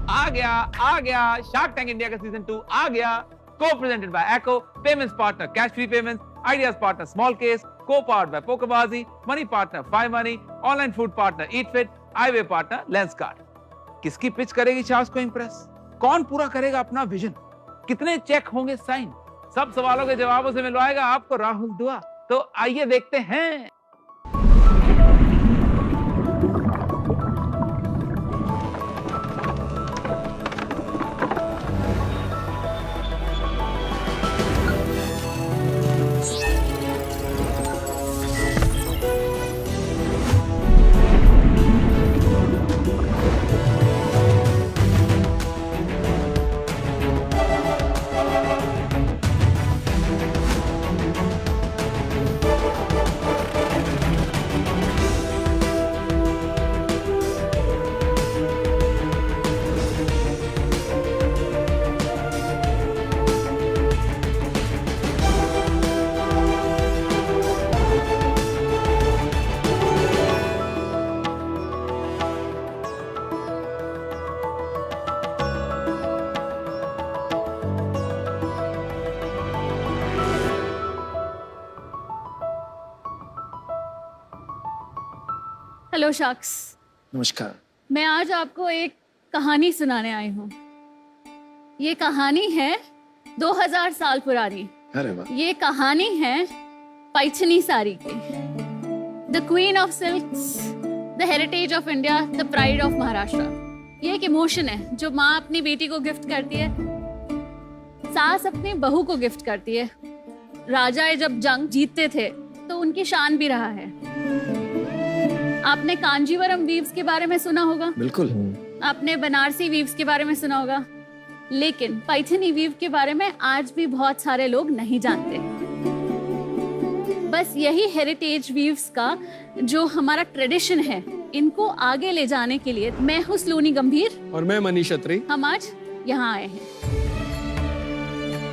आ गया shark tank India का season 2 आ गया। Co presented by Acko, payments partner cash free payments, ideas partner small case, co powered by Pokerbaazi, money partner 5 money, online food partner eat fit, eyewear partner Lenskart. किसकी pitch करेगी sharks को impress? कौन पूरा करेगा अपना विजन? कितने चेक होंगे साइन? सब सवालों के जवाबों से मिलवाएगा आपको राहुल दुआ। तो आइए देखते हैं। Hello sharks. नमस्कार। मैं आज आपको एक कहानी सुनाने आई हूँ। ये कहानी है 2000 साल पुरानी। अरे वाह। ये कहानी है पैठनी साड़ी की। The queen of silks, the heritage of India, the pride of Maharashtra. ये एक इमोशन है जो माँ अपनी बेटी को गिफ्ट करती है, सास अपनी बहू को गिफ्ट करती है। राजा जब जंग जीतते थे तो उनकी शान भी रहा है। आपने कांजीवरम वीव्स के बारे में सुना होगा। बिल्कुल। आपने बनारसी वीव्स के बारे में सुना होगा, लेकिन पैठनी वीव के बारे में आज भी बहुत सारे लोग नहीं जानते। बस यही हेरिटेज वीव्स का जो हमारा ट्रेडिशन है, इनको आगे ले जाने के लिए मैं हूँ सलोनी गंभीर और मैं मनीष अत्री। हम आज यहाँ आए हैं।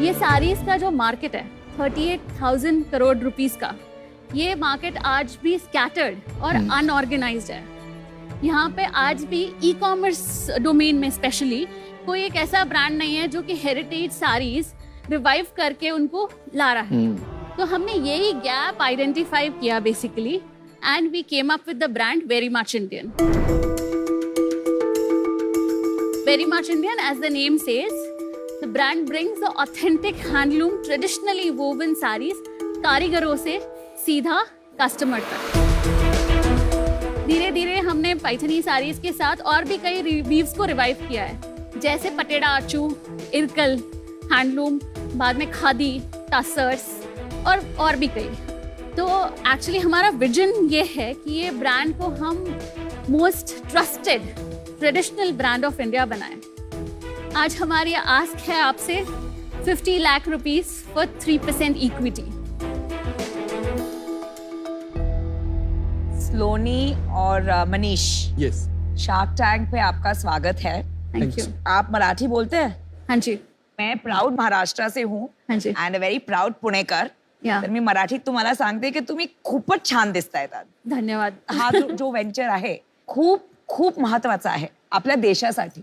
ये साड़ीज का जो मार्केट है 38,000 करोड़ रुपीस का, ये मार्केट आज भी स्कैटर्ड और अनऑर्गेनाइज्ड है। यहाँ पे आज भी ई कॉमर्स डोमेन में स्पेशली कोई एक ऐसा ब्रांड नहीं है जो कि हेरिटेज साड़ीज रिवाइव करके उनको ला रहा है। तो हमने यही गैप आइडेंटिफाई किया basically, and we came up with the brand very much Indian. Very much Indian, as the name says, the brand brings the authentic handloom traditionally woven saris कारीगरों से सीधा कस्टमर तक। धीरे धीरे हमने पैठनी साड़ीज के साथ और भी कई वीव्स को रिवाइव किया है, जैसे पटेड़ा आचू, इरकल हैंडलूम, बाद में खादी, टसर्स और भी कई। तो एक्चुअली हमारा विजन ये है कि ये ब्रांड को हम most trusted traditional brand of India बनाएं। आज हमारी आस्क है आपसे 50 लाख रुपीस फॉर 3% इक्विटी। सलोनी और मनीष, यस, शार्क टैंक पे आपका स्वागत है। Thank you. आप मराठी बोलते हैं? हाँ जी। मैं प्राउड महाराष्ट्र से हूँ हाँ जी। अँड अ व्हेरी प्राउड पुणेकर। या तर मी मराठीत तुम्हाला सांगते की तुम्ही खूपच छान दिसतायत आज। धन्यवाद। हा जो व्हेंचर आहे खूप खूप महत्वाचा आहे आपल्या देशासाठी,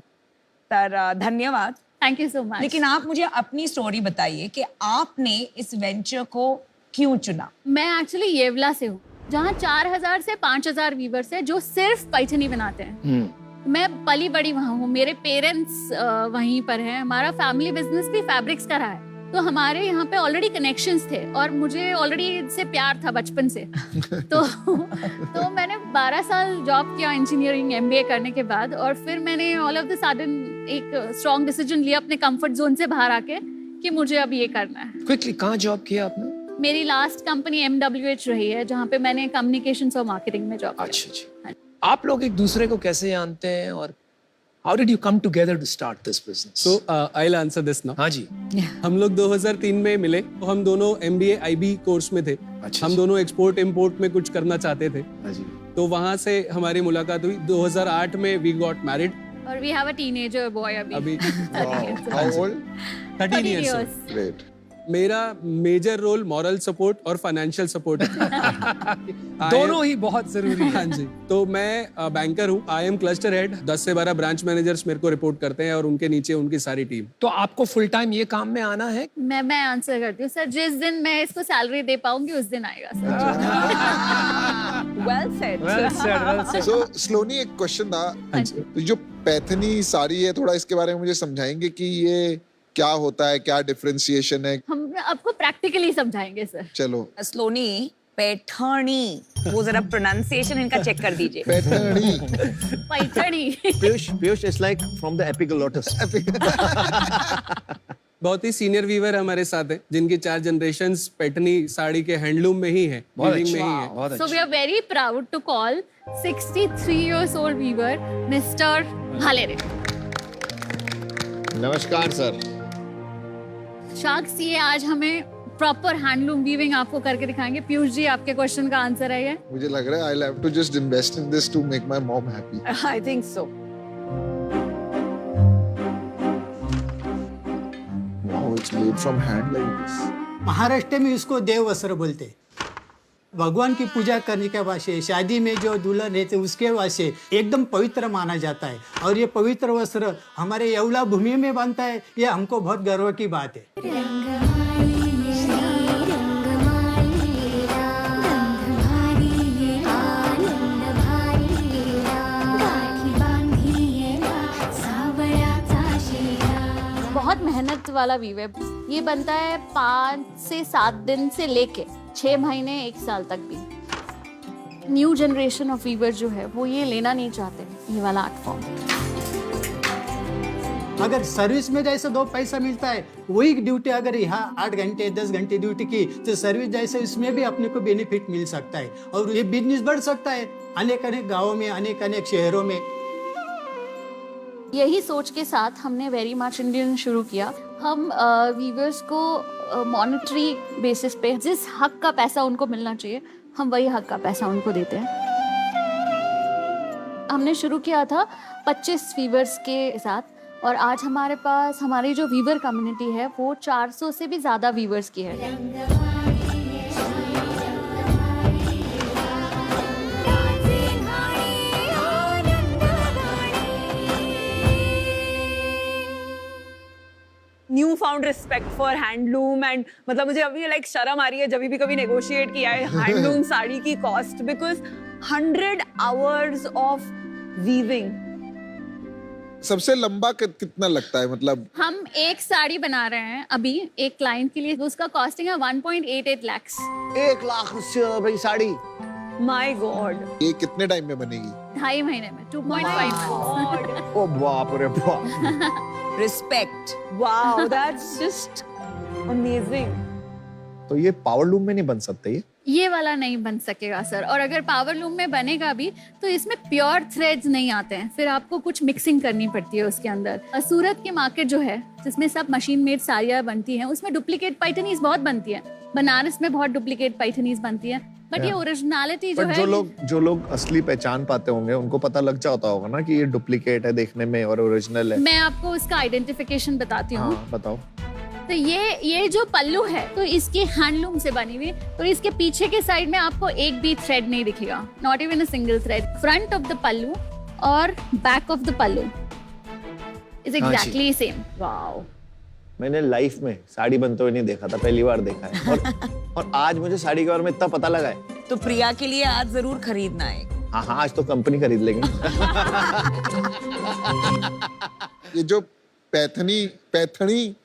तर धन्यवाद। Thank you so much. लेकिन आप मुझे अपनी स्टोरी बताइए कि आपने इस वेंचर को क्यों चुना? मैं एक्चुअली येवला से हूँ, जहाँ 4000 से 5000 वीवर्स है जो सिर्फ पैठनी बनाते हैं। मैं पली बड़ी वहाँ हूँ, मेरे पेरेंट्स वहीं पर हैं, हमारा फैमिली बिजनेस भी फैब्रिक्स का रहा है। तो हमारे यहाँ पे ऑलरेडी कनेक्शंस थे और मुझे ऑलरेडी इससे प्यार था बचपन से। तो मैंने 12 साल जॉब किया इंजीनियरिंग MBA करने के बाद, और फिर मैंने ऑल ऑफ द सडन एक स्ट्रॉन्ग डिसीजन लिया अपने कंफर्ट जोन से बाहर आके कि मुझे अब ये करना है। क्विकली, कहाँ जॉब किया आपने? मेरी लास्ट कंपनी MWH रही है, जहाँ पे मैंने कम्युनिकेशंस और मार्केटिंग में जॉब किया। अच्छा। आप लोग एक दूसरे को कैसे जानते हैं और how did you come together to start this business? So I'll answer this now. हाँ जी। हम लोग 2003 में मिले, तो हम दोनों MBA IB कोर्स में थे। अच्छा। हम दोनों एक्सपोर्ट इम्पोर्ट में कुछ करना चाहते थे, हाँ जी। तो वहाँ से हमारी मुलाकात हुई। 2008 में we got married। और we have a teenager boy अभी। अभी How old? 13 years old। Great. मेरा मेजर रोल मॉरल सपोर्ट और फाइनेंशियल सपोर्ट दोनों ही बहुत जरूरी है। हाँ जी, तो मैं बैंकर हूँ, आई एम क्लस्टर हेड। 10 से 12 ब्रांच मैनेजर्स मेरे को रिपोर्ट करते हैं और उनके नीचे उनकी सारी टीम। तो आपको फुल टाइम ये काम में आना है? मैं आंसर करती हूँ सर। जिस दिन मैं इसको सैलरी दे पाऊंगी उस दिन आएगा sir. Well said. Well said, well said. सो स्लोनी, एक क्वेश्चन था। हाँ जी। तो जो पैथनी साड़ी है, थोड़ा इसके बारे में मुझे समझाएंगे कि ये क्या होता है, क्या डिफरेंशिएशन है? हम आपको प्रैक्टिकली समझाएंगे सर। चलो। स्लोनी, पैठणी, वो जरा प्रोनाउंसिएशन इनका चेक कर दीजिए। Paithani. Paithani. Piyush is like from the epical lotus. बहुत ही सीनियर वीवर हमारे साथ हैं, जिनकी 4 जनरेशंस पैठनी साड़ी के हैंडलूम में ही है, वीविंग में ही है। बहुत So we are very proud to call 63 years old weaver Mr. Bhalere. नमस्कार सर। शाक्स, ये आज हमें प्रॉपर हैंडलूम वीविंग आपको करके दिखाएंगे। पीयूष जी, आपके क्वेश्चन का आंसर है ये। मुझे लग रहा है I have to just invest in this to make my mom happy. I think so. Wow, it's made from hand like this. Maharashtra में इसको देव वस्त्र बोलते हैं। भगवान की पूजा करने के वास्ते, शादी में जो दुल्हन रहते उसके वास्ते एकदम पवित्र माना जाता है। और ये पवित्र वस्त्र हमारे येवला भूमि में बनता है, ये हमको बहुत गर्व की बात है। बहुत मेहनत वाला वीव है। ये बनता है 5 से 7 दिन से लेके 6 महीने 1 साल तक भी। न्यू जनरेशन ऑफ वीवर जो है वो ये लेना नहीं चाहते, ये वाला आर्ट फॉर्म। अगर सर्विस में जैसे 2 पैसा मिलता है, वही ड्यूटी अगर यहाँ 8 घंटे 10 घंटे ड्यूटी की, तो सर्विस जैसे इसमें भी अपने को बेनिफिट मिल सकता है और ये बिजनेस बढ़ सकता है अनेक अनेक गाँवों में, अनेक अनेक शहरों में। यही सोच के साथ हमने वेरी मच इंडियन शुरू किया। हम वीवर्स को मॉनेटरी बेसिस पे जिस हक का पैसा उनको मिलना चाहिए, हम वही हक का पैसा उनको देते हैं। हमने शुरू किया था 25 वीवर्स के साथ और आज हमारे पास हमारी जो वीवर कम्युनिटी है वो 400 से भी ज़्यादा वीवर्स की है। New found respect for handloom and मतलब मुझे अभी लाइक शर्म आ रही है जब भी कभी नेगोशिएट किया है हैंडलूम साड़ी की cost, because 100 hours of weaving. सबसे लंबा कितना लगता है? मतलब हम एक साड़ी बना रहे हैं अभी एक क्लाइंट के लिए, उसका कॉस्टिंग है 1.88 लाख। 1 लाख भाई साड़ी। My God. ये कितने टाइम में बनेगी? 2.5 महीने में, 2.5 मंथ्स। ओ बाप रे बाप। Respect, wow, that's just amazing. तो ये पावर लूम में नहीं बन सकता ये वाला नहीं बन सकेगा सर, और अगर पावर लूम में बनेगा भी तो इसमें प्योर थ्रेड्स नहीं आते हैं, फिर आपको कुछ मिक्सिंग करनी पड़ती है उसके अंदर। सूरत की मार्केट जो है जिसमें सब मशीन मेड साड़ियाँ बनती हैं, उसमें डुप्लीकेट पैठनीज बहुत बनती है। बनारस में बहुत डुप्लीकेट पैठनीज बनती है, बट ये ओरिजिनलिटी जो है, जो लोग असली पहचान पाते होंगे उनको पता लग जाता होगा ना कि ये डुप्लीकेट है देखने में और ओरिजिनल है। मैं आपको उसका आइडेंटिफिकेशन बताती हूँ। हाँ, बताओ। तो ये जो पल्लू है तो इसकी हैंडलूम से बनी हुई, तो इसके पीछे के साइड में आपको एक भी थ्रेड नहीं दिखेगा, not even a single thread. Front of the pallu और back of the pallu is exactly same. Wow, मैंने लाइफ में साड़ी बनते हुए नहीं देखा था, पहली बार देखा है। और आज मुझे साड़ी के बारे में इतना पता लगा है। तो प्रिया के लिए आज जरूर खरीदना है। हाँ, आज तो कंपनी खरीद लेंगे। ये जो पैठनी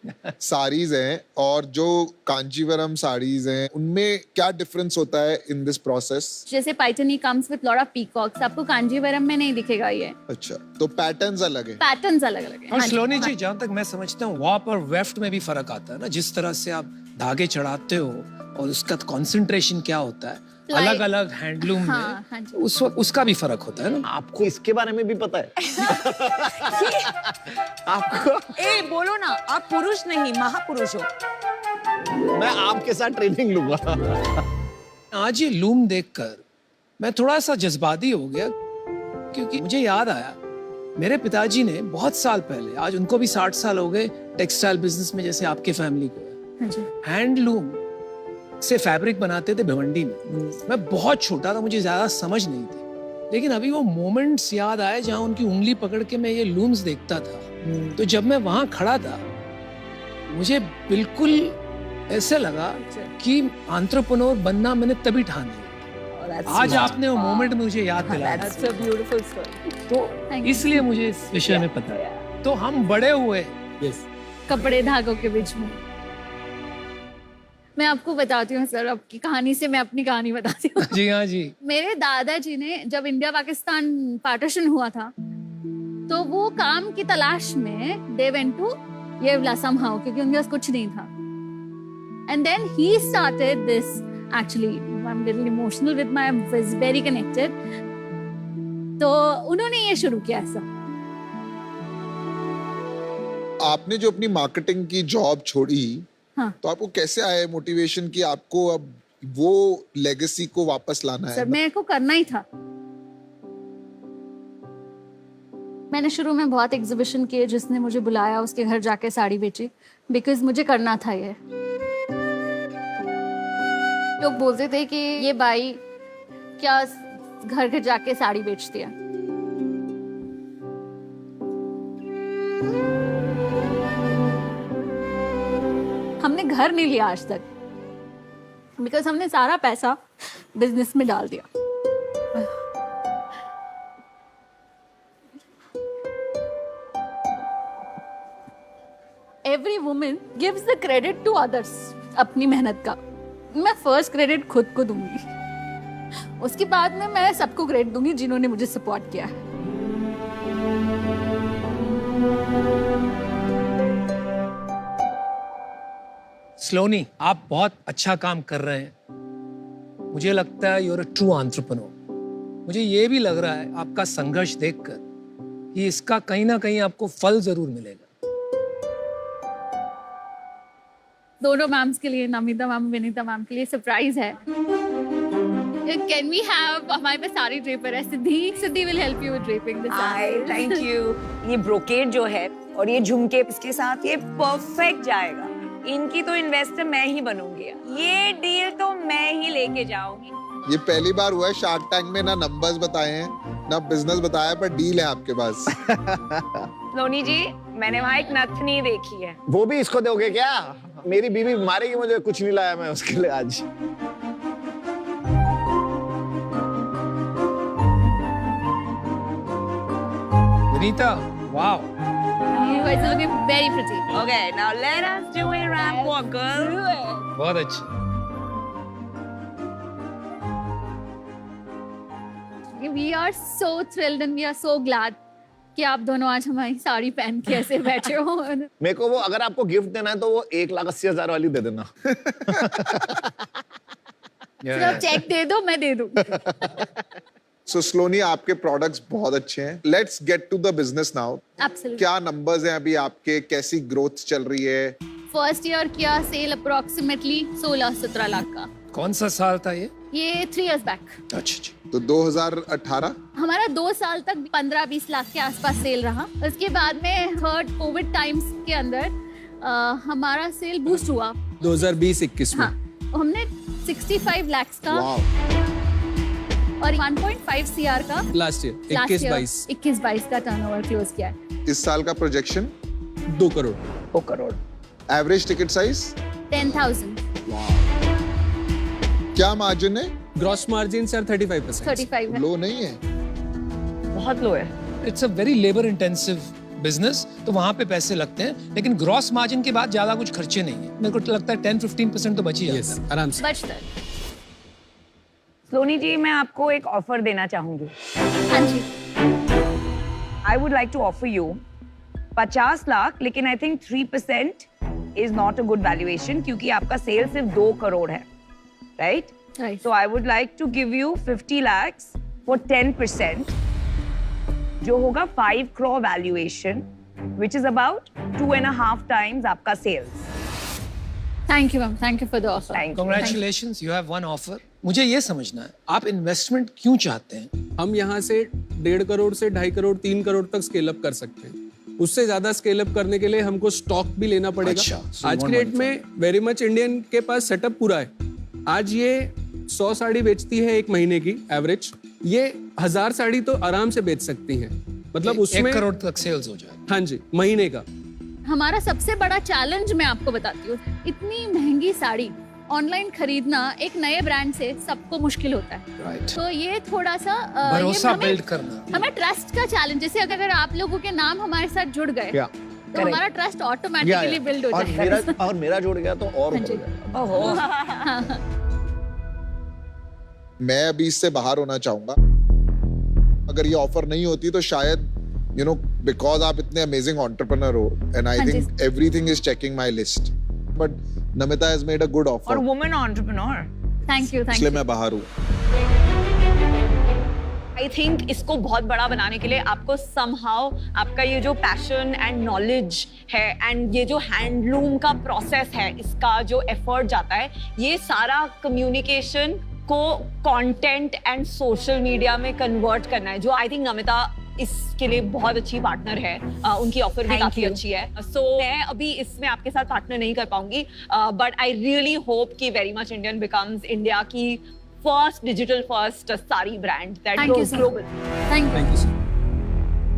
साड़ीज हैं और जो कांजीवरम साड़ीज हैं, उनमें क्या डिफरेंस होता है इन दिस प्रोसेस? जैसे Paithani comes with lot of peacocks, आपको कांजीवरम में नहीं दिखेगा ये। अच्छा, तो पैटर्न्स अलग है। पैटर्न्स अलग अलग है। और स्लोनी जी, जहाँ तक मैं समझता हूँ वाप और वेफ्ट में भी फर्क आता है ना, जिस तरह से आप धागे चढ़ाते हो और उसका कंसंट्रेशन क्या होता है अलग अलग हैंडलूम में। हाँ जी। उस वक्त उसका भी फर्क होता है ना। आपको इसके बारे में भी पता है? आपको? ए बोलो ना, आप पुरुष नहीं महापुरुष हो। मैं आपके साथ ट्रेनिंग लूंगा। आज ये लूम देखकर मैं थोड़ा सा जज्बाती हो गया, क्योंकि मुझे याद आया मेरे पिताजी ने बहुत साल पहले, आज उनको भी 60 साल हो गए टेक्सटाइल बिजनेस में, जैसे आपके फैमिली को, हाँ जी। हैंडलूम से फैब्रिक बनाते थे भिवंडी में। मैं बहुत छोटा था, मुझे ज्यादा समझ नहीं थी, लेकिन अभी वो मोमेंट्स याद आए जहाँ उनकी उंगली पकड़ के मैं ये लूम्स देखता था। तो जब मैं वहां खड़ा था, मुझे बिल्कुल ऐसे लगा कि एंटरप्रेन्योर बनना मैंने तभी ठान लिया। आज आपने वो मोमेंट मुझे याद दिलाया, That's a beautiful story. तो Thank you. इसलिए मुझे इस विषय में पता है। तो हम बड़े हुए यस कपड़े धागों के बीच में। मैं आपको बताती हूँ सर, आपकी कहानी से मैं अपनी कहानी बताती हूँ। जी हाँ जी। मेरे दादाजी ने जब इंडिया पाकिस्तान पार्टीशन हुआ था, तो वो काम की तलाश में they went to Yeola somehow, क्योंकि उनके पास कुछ नहीं था। And then he started this, actually I am little emotional with my, I was very connected. तो उन्होंने ये शुरू किया ऐसा। आपने जो अपनी मार्केटिंग की जॉब छोड़ी, हाँ। तो आपको कैसे आया मोटिवेशन कि आपको अब वो लेगेसी को वापस लाना सर है? मेरे को करना ही था। मैंने शुरू में बहुत एग्जीबिशन किए, जिसने मुझे बुलाया उसके घर जाके साड़ी बेची, बिकॉज मुझे करना था ये। लोग बोलते थे कि ये बाई क्या घर घर जाके साड़ी बेचती है। हमने घर नहीं लिया आज तक, बिकॉज हमने सारा पैसा बिजनेस में डाल दिया। Every women gives the credit to others अपनी मेहनत का। मैं फर्स्ट क्रेडिट खुद को दूंगी, उसके बाद में मैं सबको क्रेडिट दूंगी जिन्होंने मुझे सपोर्ट किया। स्लोनी, आप बहुत अच्छा काम कर रहे हैं। मुझे लगता है यूर अ ट्रू एंटरप्रेन्योर। मुझे ये भी लग रहा है आपका संघर्ष देखकर कि इसका कहीं ना कहीं आपको फल जरूर मिलेगा। दोनों मैम्स के लिए, नमिता मैम, विनीता मैम के लिए सरप्राइज है। कैन वी हैव, हमारे पास सारी ड्रेपर है, Siddhi will help you with draping this. Thank you. ये ब्रोकेड जो है और ये झुमके इसके साथ ये परफेक्ट जाएगा। इनकी तो इन्वेस्टर मैं ही बनूंगी। ये डील तो मैं ही लेके जाऊंगी। ये पहली बार हुआ है शार्क टैंक में, ना नंबर्स बताए हैं ना बिजनेस बताया, पर डील है आपके पास। लोनी जी, मैंने वहाँ एक नथनी देखी है। वो भी इसको दोगे क्या? मेरी बीवी मारेगी मुझे, कुछ नहीं लाया मैं उसके लिए आज। Vinita, wow, You guys are looking very pretty. Okay, now let us do a rap walk, girl. बहुत अच्छी। We are so thrilled and we are so glad कि आप दोनों आज हमारी साड़ी पहन के ऐसे बैठे हो। मेरे को वो, अगर आपको गिफ्ट देना है तो वो 1,80,000 वाली दे देना। सिर्फ चेक दे दो, मैं दे दूँ। सो स्लोनी, आपके प्रोडक्ट्स बहुत अच्छे हैं। Let's get to the business now. Absolutely. क्या नंबर्स हैं अभी आपके, कैसी ग्रोथ चल रही है? फर्स्ट ईयर किया सेल अप्रोक्सीमेटली 16-17 लाख का। कौन सा साल था ये? ये 3 years बैक। अच्छा अच्छा। तो 2018 हमारा 2 साल तक 15-20 लाख के आसपास सेल रहा। उसके बाद में थर्ड कोविड टाइम्स के अंदर हमारा सेल बूस्ट हुआ। 2020-21 में। हाँ, हमने 65 लाख का वाओ, और 1.5 CR का लास्ट ईयर 21-22 का टर्नओवर क्लोज किया है। इस साल का projection 2 crore. 2 crore. Average ticket size 10,000। क्या मार्जिन है? Gross margin sir 35%। 35 है। लो नहीं है? बहुत लो है। It's a very labour intensive business, तो वहां पे पैसे लगते हैं, लेकिन ग्रॉस मार्जिन के बाद ज्यादा कुछ खर्चे नहीं है। मेरे को लगता है 10-15% तो बच ही जाता यस, है। आराम से। बचता है। सोनी जी, मैं आपको एक ऑफर देना चाहूंगी। हाँ जी। I would like to offer you 50 lakh, लेकिन I think 3% is not a good valuation, क्योंकि आपका सेल सिर्फ 2 करोड़ है, right? Right. So I would like to give you 50 lakhs for 10%, जो होगा 5 crore valuation, which is about 2.5 times आपका sales. Thank you, ma'am. Thank you for the offer. Thank you. Congratulations, you have one offer. मुझे ये समझना है, आप investment क्यों चाहते हैं? हम यहाँ से 1.5 करोड़ से 2.5 करोड़ 3 करोड़ तक स्केल अप कर सकते हैं। उससे ज्यादा स्केल अप करने के लिए हमको स्टॉक भी लेना पड़ेगा। अच्छा, so आज you की want डेट में वेरी मच इंडियन के पास सेटअप पूरा है। आज ये 100 साड़ी बेचती है एक महीने की एवरेज, ये 1000 साड़ी तो आराम से बेच सकती हैं। मतलब उसमें 1 करोड़ तक सेल्स हो जाए। हाँ जी, महीने का। हमारा सबसे बड़ा चैलेंज मैं आपको बताती हूँ, इतनी महंगी साड़ी ऑनलाइन खरीदना एक नए ब्रांड से सबको मुश्किल होता है। राइट, तो ये थोड़ा सा भरोसा हमें- बिल्ड करना। हमें ट्रस्ट का चैलेंज, जैसे अगर आप लोगों के नाम हमारे साथ जुड़ गए या तो हमारा ट्रस्ट ऑटोमेटिकली बिल्ड हो जाएगा। और मेरा जुड़ गया तो और हाँ बढ़ जी। गया। मैं अभी इससे बाहर होना चाहूंगा। अगर ये ऑफर नहीं होती तो शायद बिकॉज आप इतने अमेजिंग एंटरप्रेन्योर हो एंड आई हाँ जी। Think everything is checking my list, but Namita has made a good और offer, women entrepreneur. Thank you, thank इसलिए यू। मैं बाहर हूँ। आई थिंक इसको बहुत बड़ा बनाने के लिए आपको समहाउ आपका ये जो पैशन एंड नॉलेज है एंड ये जो हैंडलूम का प्रोसेस है, इसका जो एफर्ट जाता है, ये सारा कम्युनिकेशन को कंटेंट एंड सोशल मीडिया में कन्वर्ट करना है, जो आई थिंक नमिता इसके लिए बहुत अच्छी पार्टनर है। उनकी ऑफर भी Thank काफी you. अच्छी है। सो मैं अभी इसमें आपके साथ पार्टनर नहीं कर पाऊंगी, बट आई रियली होप कि very much Indian becomes India की फर्स्ट डिजिटल फर्स्ट सारी brand that Thank you, goes sir. Global. Thank you.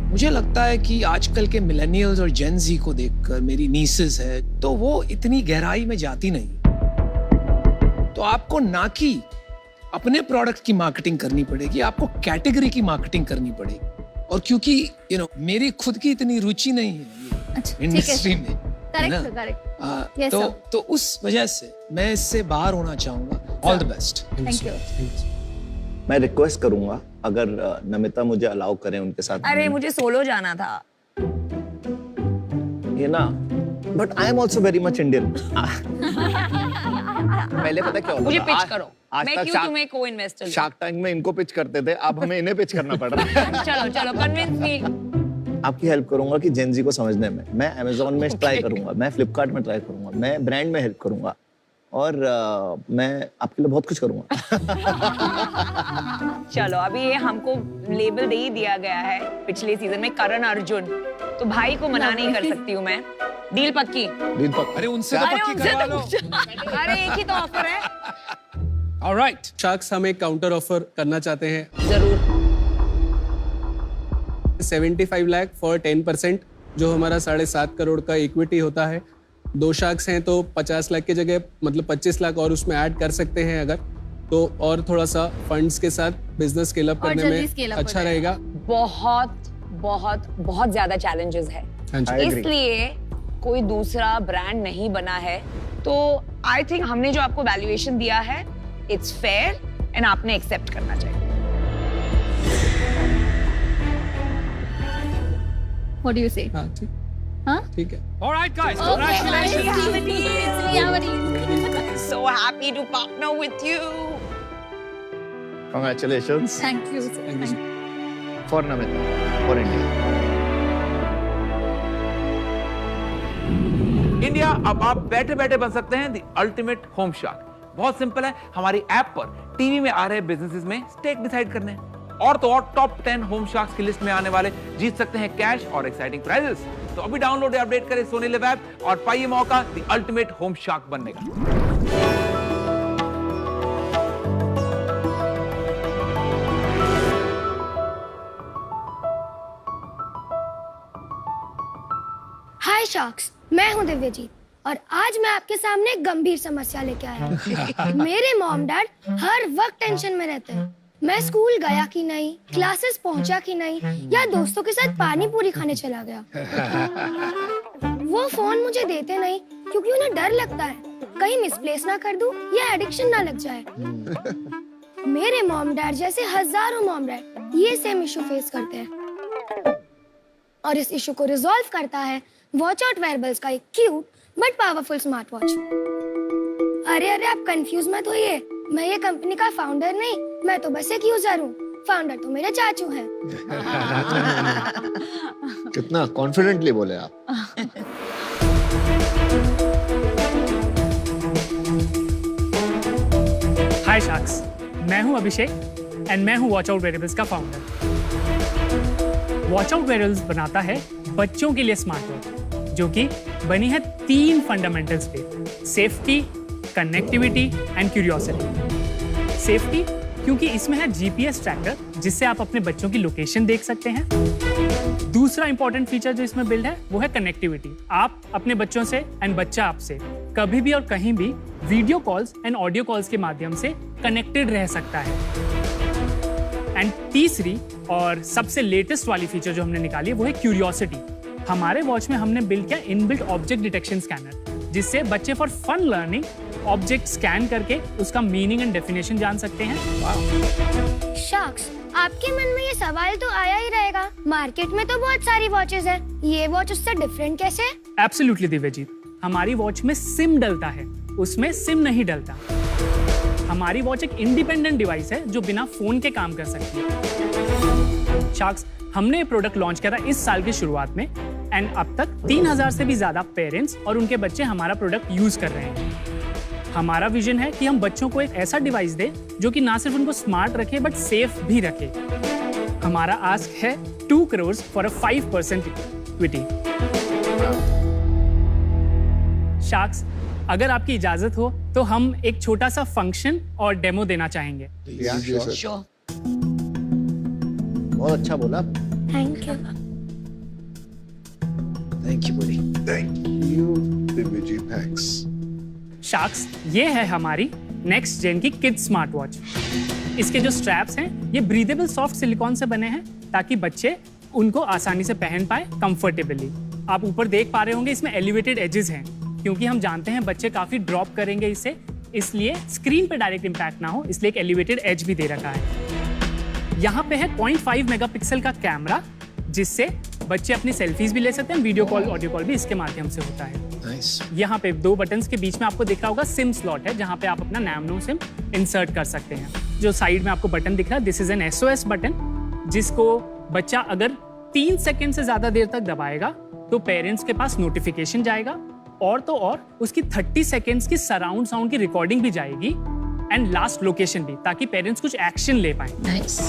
मुझे लगता है कि आजकल के मिलेनियल्स और जेन जी को देखकर, मेरी नीसेस है, तो वो इतनी गहराई में जाती नहीं। तो आपको ना कि अपने प्रोडक्ट की मार्केटिंग करनी पड़ेगी, आपको कैटेगरी की मार्केटिंग करनी पड़ेगी। और क्योंकि मेरी खुद की इतनी रुचि नहीं है अच्छा, ठीक है। इंडस्ट्री में, है करेक्ट ना? Sir, correct. Yes, तो sir. तो उस वजह से मैं इससे बाहर होना चाहूंगा। All the best. Thank you. मैं रिक्वेस्ट करूंगा अगर नमिता मुझे अलाउ करें उनके साथ। अरे मुझे सोलो जाना था। ये ना, but I am also very much Indian. पहले पता क्या होता मुझे था? पिच आज- करो, आज मैं तक क्यों शार्क- तुम्हें को-इन्वेस्टर शार्क टैंक में इनको पिच करते थे, अब हमें इन्हें पिच करना पड़ रहा है। चलो चलो कन्विंस मी। आपकी हेल्प करूंगा कि जेनजी को समझने में। मैं अमेजोन में ट्राई करूंगा, मैं फ्लिपकार्ट में ट्राई करूंगा, मैं ब्रांड में हेल्प करूंगा, और मैं आपके लिए बहुत कुछ करूंगा। चलो अभी ये हमको लेबल दे ही दिया गया है पिछले सीजन में, करण अर्जुन, तो भाई को मना नहीं कर सकती हूँ मैं। डील पक्की। अरे उनसे तो अरे पक्की उनसे करवा तो लो। पूछो। अरे एक ही तो ऑफर है। ऑलराइट, शार्क्स हम एक काउंटर ऑफर करना चाहते हैं, जरूर। 75 लाख फॉर 10%, जो हमारा 7.5 करोड़ का इक्विटी होता है। 2 शार्क्स हैं तो 50 लाख की जगह मतलब 25 लाख और उसमें ऐड कर सकते हैं अगर, तो और थोड़ा सा फंड्स के साथ बिजनेस स्केल अप और करने जल्दी में scale up हो अच्छा जाएगा। रहेगा। बहुत बहुत बहुत ज्यादा चैलेंजेस है, हाँ जी। I agree. इसलिए कोई दूसरा ब्रांड नहीं बना है। तो आई थिंक हमने जो आपको वैल्यूएशन दिया है, इट्स फेयर एंड आपने एक्सेप्ट करना चाहिए। What do you say? हाँ ठीक, हाँ? ठीक है। Alright guys, So happy to partner with you. Congratulations Thank you, sir. Thank you, Thank you. for Namita, for India. India, अब आप बैठे बैठे बन सकते हैं द अल्टीमेट होम शार्क। बहुत सिंपल है, हमारी ऐप पर टीवी में आ रहे बिजनेसेस में स्टेक डिसाइड करने हैं, और तो और टॉप 10 होम शार्क्स की लिस्ट में आने वाले जीत सकते हैं कैश और एक्साइटिंग प्राइजेस। तो अभी डाउनलोड या अपडेट करें सोनी लिव ऐप और पाइए मौका द अल्टीमेट होम शार्क बनने का। हाय शार्क्स, मैं हूं दिव्यजीत और आज मैं आपके सामने एक गंभीर समस्या लेके आया हूं। मेरे मॉम डैड हर वक्त टेंशन में रहते हैं। मैं स्कूल गया कि नहीं, क्लासेस पहुंचा कि नहीं, या दोस्तों के साथ पानी पूरी खाने चला गया। वो फोन मुझे देते नहीं क्योंकि उन्हें डर लगता है कहीं मिसप्लेस ना कर दूं या एडिक्शन ना लग जाए। मेरे मॉम डैड जैसे हजारों मॉम डैड ये सेम इशू फेस करते हैं, और इस इशू को रिजॉल्व करता है वॉच आउट वेयरेबल्स का एक cute but powerful smart watch. अरे अरे आप कंफ्यूज मत होइए, मैं ये कंपनी का फाउंडर नहीं, मैं तो बस एक यूजर हूँ। फाउंडर तो मेरे चाचू हैं। कितना कॉन्फिडेंटली बोले आप। हाय शार्क्स, मैं हूं अभिषेक एंड मैं हूं वॉच आउट वेरिएबल्स का फाउंडर। वॉच आउट वेयरल्स बनाता है बच्चों के लिए स्मार्ट वॉच, जो कि बनी है 3 फंडामेंटल्स पे: safety, connectivity and curiosity. Safety क्योंकि इसमें है जीपीएस ट्रैकर, जिससे आप अपने बच्चों की लोकेशन देख सकते हैं। दूसरा इंपॉर्टेंट फीचर जो इसमें बिल्ड है वो है कनेक्टिविटी। आप अपने बच्चों से एंड बच्चा आपसे कभी भी और कहीं भी video calls and audio calls के माध्यम से कनेक्टेड रह सकता है। एंड तीसरी और सबसे लेटेस्ट वाली फीचर जो हमने निकाली है वो है क्यूरियोसिटी। हमारे वॉच में हमने बिल्ड किया इनबिल्ट ऑब्जेक्ट डिटेक्शन स्कैनर, जिससे बच्चे for fun learning object scan करके उसका मीनिंग एंड डेफिनेशन जान सकते हैं। शख्स, आपके मन में ये सवाल तो आया ही रहेगा, मार्केट में तो बहुत सारी वॉचेस हैं, ये वॉच उससे डिफरेंट कैसे है? एब्सोल्युटली दिव्यजीत, हमारी वॉच में सिम डलता है, उसमें सिम नहीं डलता। हमारी वॉच एक इंडिपेंडेंट डिवाइस है जो बिना फोन के काम कर सकती है। शार्क्स, हमने ये प्रोडक्ट लॉन्च किया था इस साल की शुरुआत में एंड अब तक 3000 से भी ज्यादा पेरेंट्स और उनके बच्चे हमारा प्रोडक्ट यूज कर रहे हैं। हमारा विजन है कि हम बच्चों को एक ऐसा डिवाइस दें जो कि ना सिर्फ उनको स्मार्ट रखे बट सेफ भी रखे। हमारा आस्क है 2 crore for a 5% equity. Sharks, अगर आपकी इजाजत हो तो हम एक छोटा सा फंक्शन और डेमो देना चाहेंगे। Sure. बहुत अच्छा बोला। Thank you. थैंक यू बड़ी। Thank you, Divyaji. Thanks. Sharks, ये है हमारी नेक्स्ट जेन की किड्स स्मार्ट वॉच। इसके जो स्ट्रैप्स हैं ये ब्रीदेबल सॉफ्ट सिलिकॉन से बने हैं ताकि बच्चे उनको आसानी से पहन पाए कंफर्टेबली। आप ऊपर देख पा रहे होंगे इसमें एलिवेटेड एजेस हैं, क्योंकि हम जानते हैं बच्चे काफी ड्रॉप करेंगे इससे, इसलिए स्क्रीन पे डायरेक्ट इम्पैक्ट ना हो इसलिए एक एलिवेटेड एज भी दे रखा है। यहाँ पे है 0.5 मेगापिक्सल का कैमरा, जिससे बच्चे अपनी सेल्फीज भी ले सकते हैं। वीडियो कॉल, ऑडियो कॉल भी इसके माध्यम से होता है। नाइस। यहाँ पे 2 बटन्स के बीच में आपको दिख रहा होगा सिम स्लॉट है, जहाँ पे आप अपना नैनो सिम इंसर्ट कर सकते हैं। जो साइड में आपको बटन दिख रहा है, this is an SOS button, जिसको बच्चा अगर 3 सेकंड से ज्यादा देर तक दबाएगा तो पेरेंट्स के पास नोटिफिकेशन जाएगा, और तो और उसकी 30 सेकंड्स की सराउंड साउंड की रिकॉर्डिंग भी जाएगी एंड लास्ट लोकेशन भी, ताकि पेरेंट्स कुछ एक्शन ले पाए। नाइस।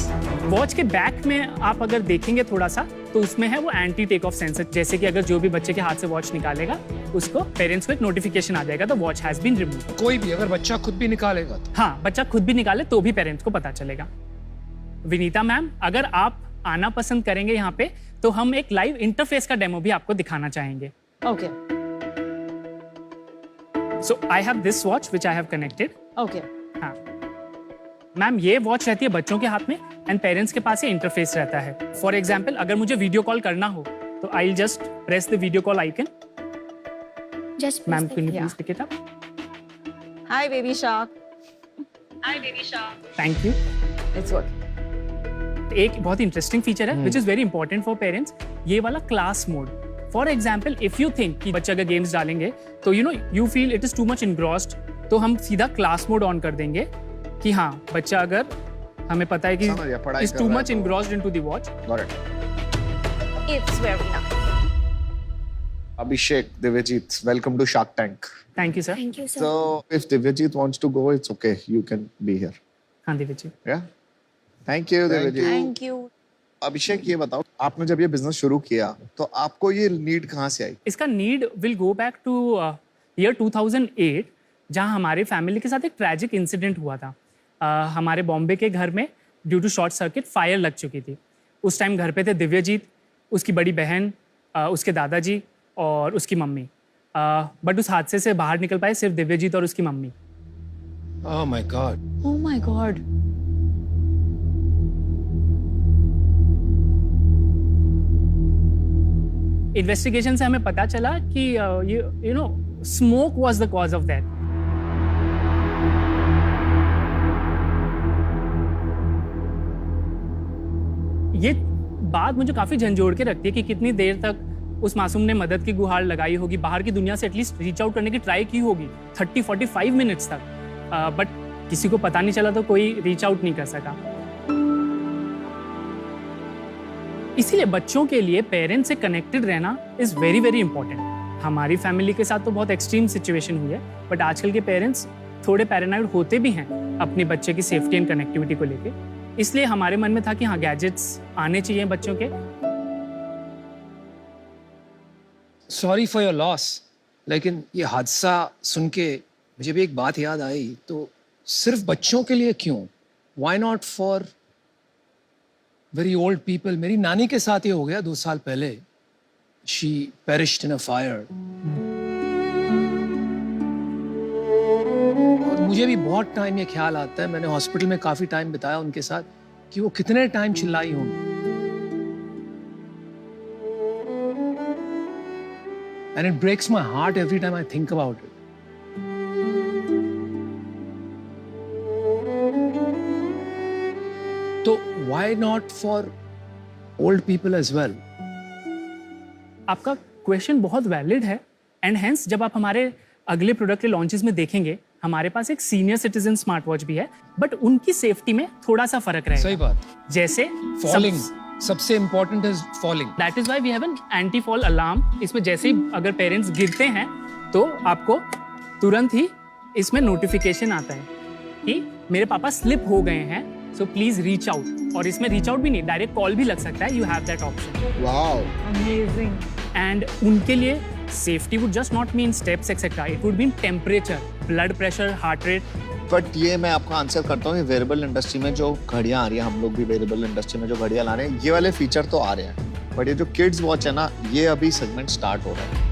वॉच के बैक में आप अगर देखेंगे थोड़ा सा तो उसमें है वो एंटी टेक ऑफ सेंसर, जैसे कि अगर जो भी बच्चे के हाथ से वॉच निकालेगा उसको पेरेंट्स को एक नोटिफिकेशन आ जाएगा, तो वॉच हैज बीन रिमूव्ड। कोई भी अगर बच्चा खुद भी निकालेगा तो? हाँ, बच्चा खुद भी निकाले तो भी पेरेंट्स को पता चलेगा। विनीता मैम, अगर आप आना पसंद करेंगे यहाँ पे तो हम एक लाइव इंटरफेस का डेमो भी आपको दिखाना चाहेंगे। Okay so I have this watch which I have connected. Okay हाँ मैम, ये वॉच रहती है बच्चों के हाथ में एंड पेरेंट्स के पास ये इंटरफेस रहता है। फॉर एग्जाम्पल, अगर मुझे वीडियो कॉल करना हो तो I will just press the video call icon. Just ma'am, can you please pick it up? Hi baby shark. Hi baby shark. Thank you. It's working. एक बहुत interesting feature है which is very important for parents, ये वाला class mode. For example, if you think कि बच्चे अगर games डालेंगे तो you feel it is too much engrossed, तो हम सीधा क्लास मोड ऑन कर देंगे कि हाँ, बच्चा अगर हमें पता है कि is too much engrossed into the watch. It's very nice. Abhishek, Divyajit, welcome to Shark Tank. Thank you sir. Thank you sir. So, if Divyajit wants to go, it's okay. You can be here. हाँ Divya ji. Yeah. Thank you, Divyajit. Thank you. Abhishek, ये बताओ, आपने जब ये business शुरू किया तो आपको ये नीड कहाँ से आई? इसका need will go back two year 2008, जहाँ हमारे फैमिली के साथ एक ट्रैजिक इंसिडेंट हुआ था। हमारे बॉम्बे के घर में due to short circuit fire लग चुकी थी। उस टाइम घर पे थे दिव्यजीत, उसकी बड़ी बहन, उसके दादाजी और उसकी मम्मी। बट उस हादसे से बाहर निकल पाए सिर्फ दिव्यजीत और उसकी mummy. Oh my God. Oh my God. Investigation से हमें पता चला कि you know smoke was the cause of that. ये बात मुझे काफी झंझोड़ के रखती है कि कितनी देर तक उस मासूम ने मदद की गुहार लगाई होगी, बाहर की दुनिया से एटलीस्ट रीच आउट करने की ट्राई की होगी 30-45 मिनट्स तक, बट किसी को पता नहीं चला, तो कोई रीच आउट नहीं कर सका। इसीलिए बच्चों के लिए पेरेंट्स से कनेक्टेड रहना इज वेरी वेरी इंपॉर्टेंट। हमारी फैमिली के साथ तो बहुत एक्सट्रीम सिचुएशन हुई है, बट आजकल के पेरेंट्स थोड़े पैरानॉइड होते भी हैं अपने बच्चे की सेफ्टी एंड कनेक्टिविटी को लेके। इसलिए हमारे मन में था कि हाँ, गैजेट्स आने चाहिए बच्चों के, सॉरी फॉर योर लॉस, लेकिन ये हादसा सुन के मुझे भी एक बात याद आई, तो सिर्फ बच्चों के लिए क्यों, why not for very old people. मेरी नानी के साथ ये हो गया 2 साल पहले, she perished in a fire. और मुझे भी बहुत टाइम ये ख्याल आता है, मैंने हॉस्पिटल में काफी टाइम बिताया उनके साथ, कि वो कितने टाइम चिल्लाई होंगी। And it breaks my heart every time I think about it. So why not for old people as well? आपका क्वेश्चन बहुत वैलिड है, एंड हेंस जब आप हमारे अगले प्रोडक्ट के लॉन्चेस में देखेंगे, हमारे पास एक सीनियर सिटीजन स्मार्ट वॉच भी है, बट उनकी सेफ्टी में थोड़ा सा फर्क रहेगा। सही बात। जैसे Falling, सबसे important is falling. That is why we have an anti fall alarm. इसमें जैसे ही अगर पेरेंट्स गिरते हैं तो आपको तुरंत ही इसमें नोटिफिकेशन आता है कि मेरे पापा स्लिप हो गए हैं, सो प्लीज रीच आउट। और इसमें रीच आउट भी नहीं, डायरेक्ट कॉल भी लग सकता है, you have that option. Wow, amazing. And उनके लिए safety would just not mean steps etcetera, it would mean temperature, blood pressure, heart rate. But ये मैं आपको आंसर करता हूँ, ये वेरेबल इंडस्ट्री में जो घड़ियाँ आ रही हैं, हम लोग भी वेरेबल इंडस्ट्री में जो घड़ियाँ ला रहे हैं, ये वाले फीचर तो आ रहे हैं, बट ये जो किड्स वॉच है ना, ये अभी सेगमेंट स्टार्ट हो रहा है।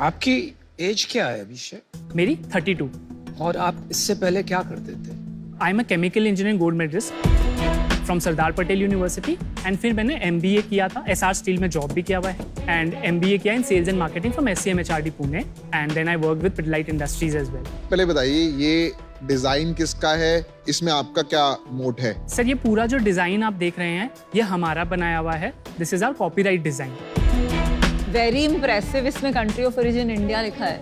आपकी एज क्या है अभिषेक? मेरी 32। और आप इससे पहले क्या करते थे? I am a chemical engineering gold medallist from Sardar Patel university, and फिर मैंने MBA किया था, SR स्टील में जॉब भी किया हुआ है, एंड MBA किया in sales and marketing from SCM HRD Pune, and then I work with Pidilite industries as well. पहले बताइए ये डिजाइन किसका है, इसमें आपका क्या मोट है? सर ये पूरा जो डिजाइन आप देख रहे हैं, ये हमारा बनाया हुआ है, this is our copyright design. Very impressive, इसमें कंट्री ऑफ ओरिजिन इंडिया लिखा है।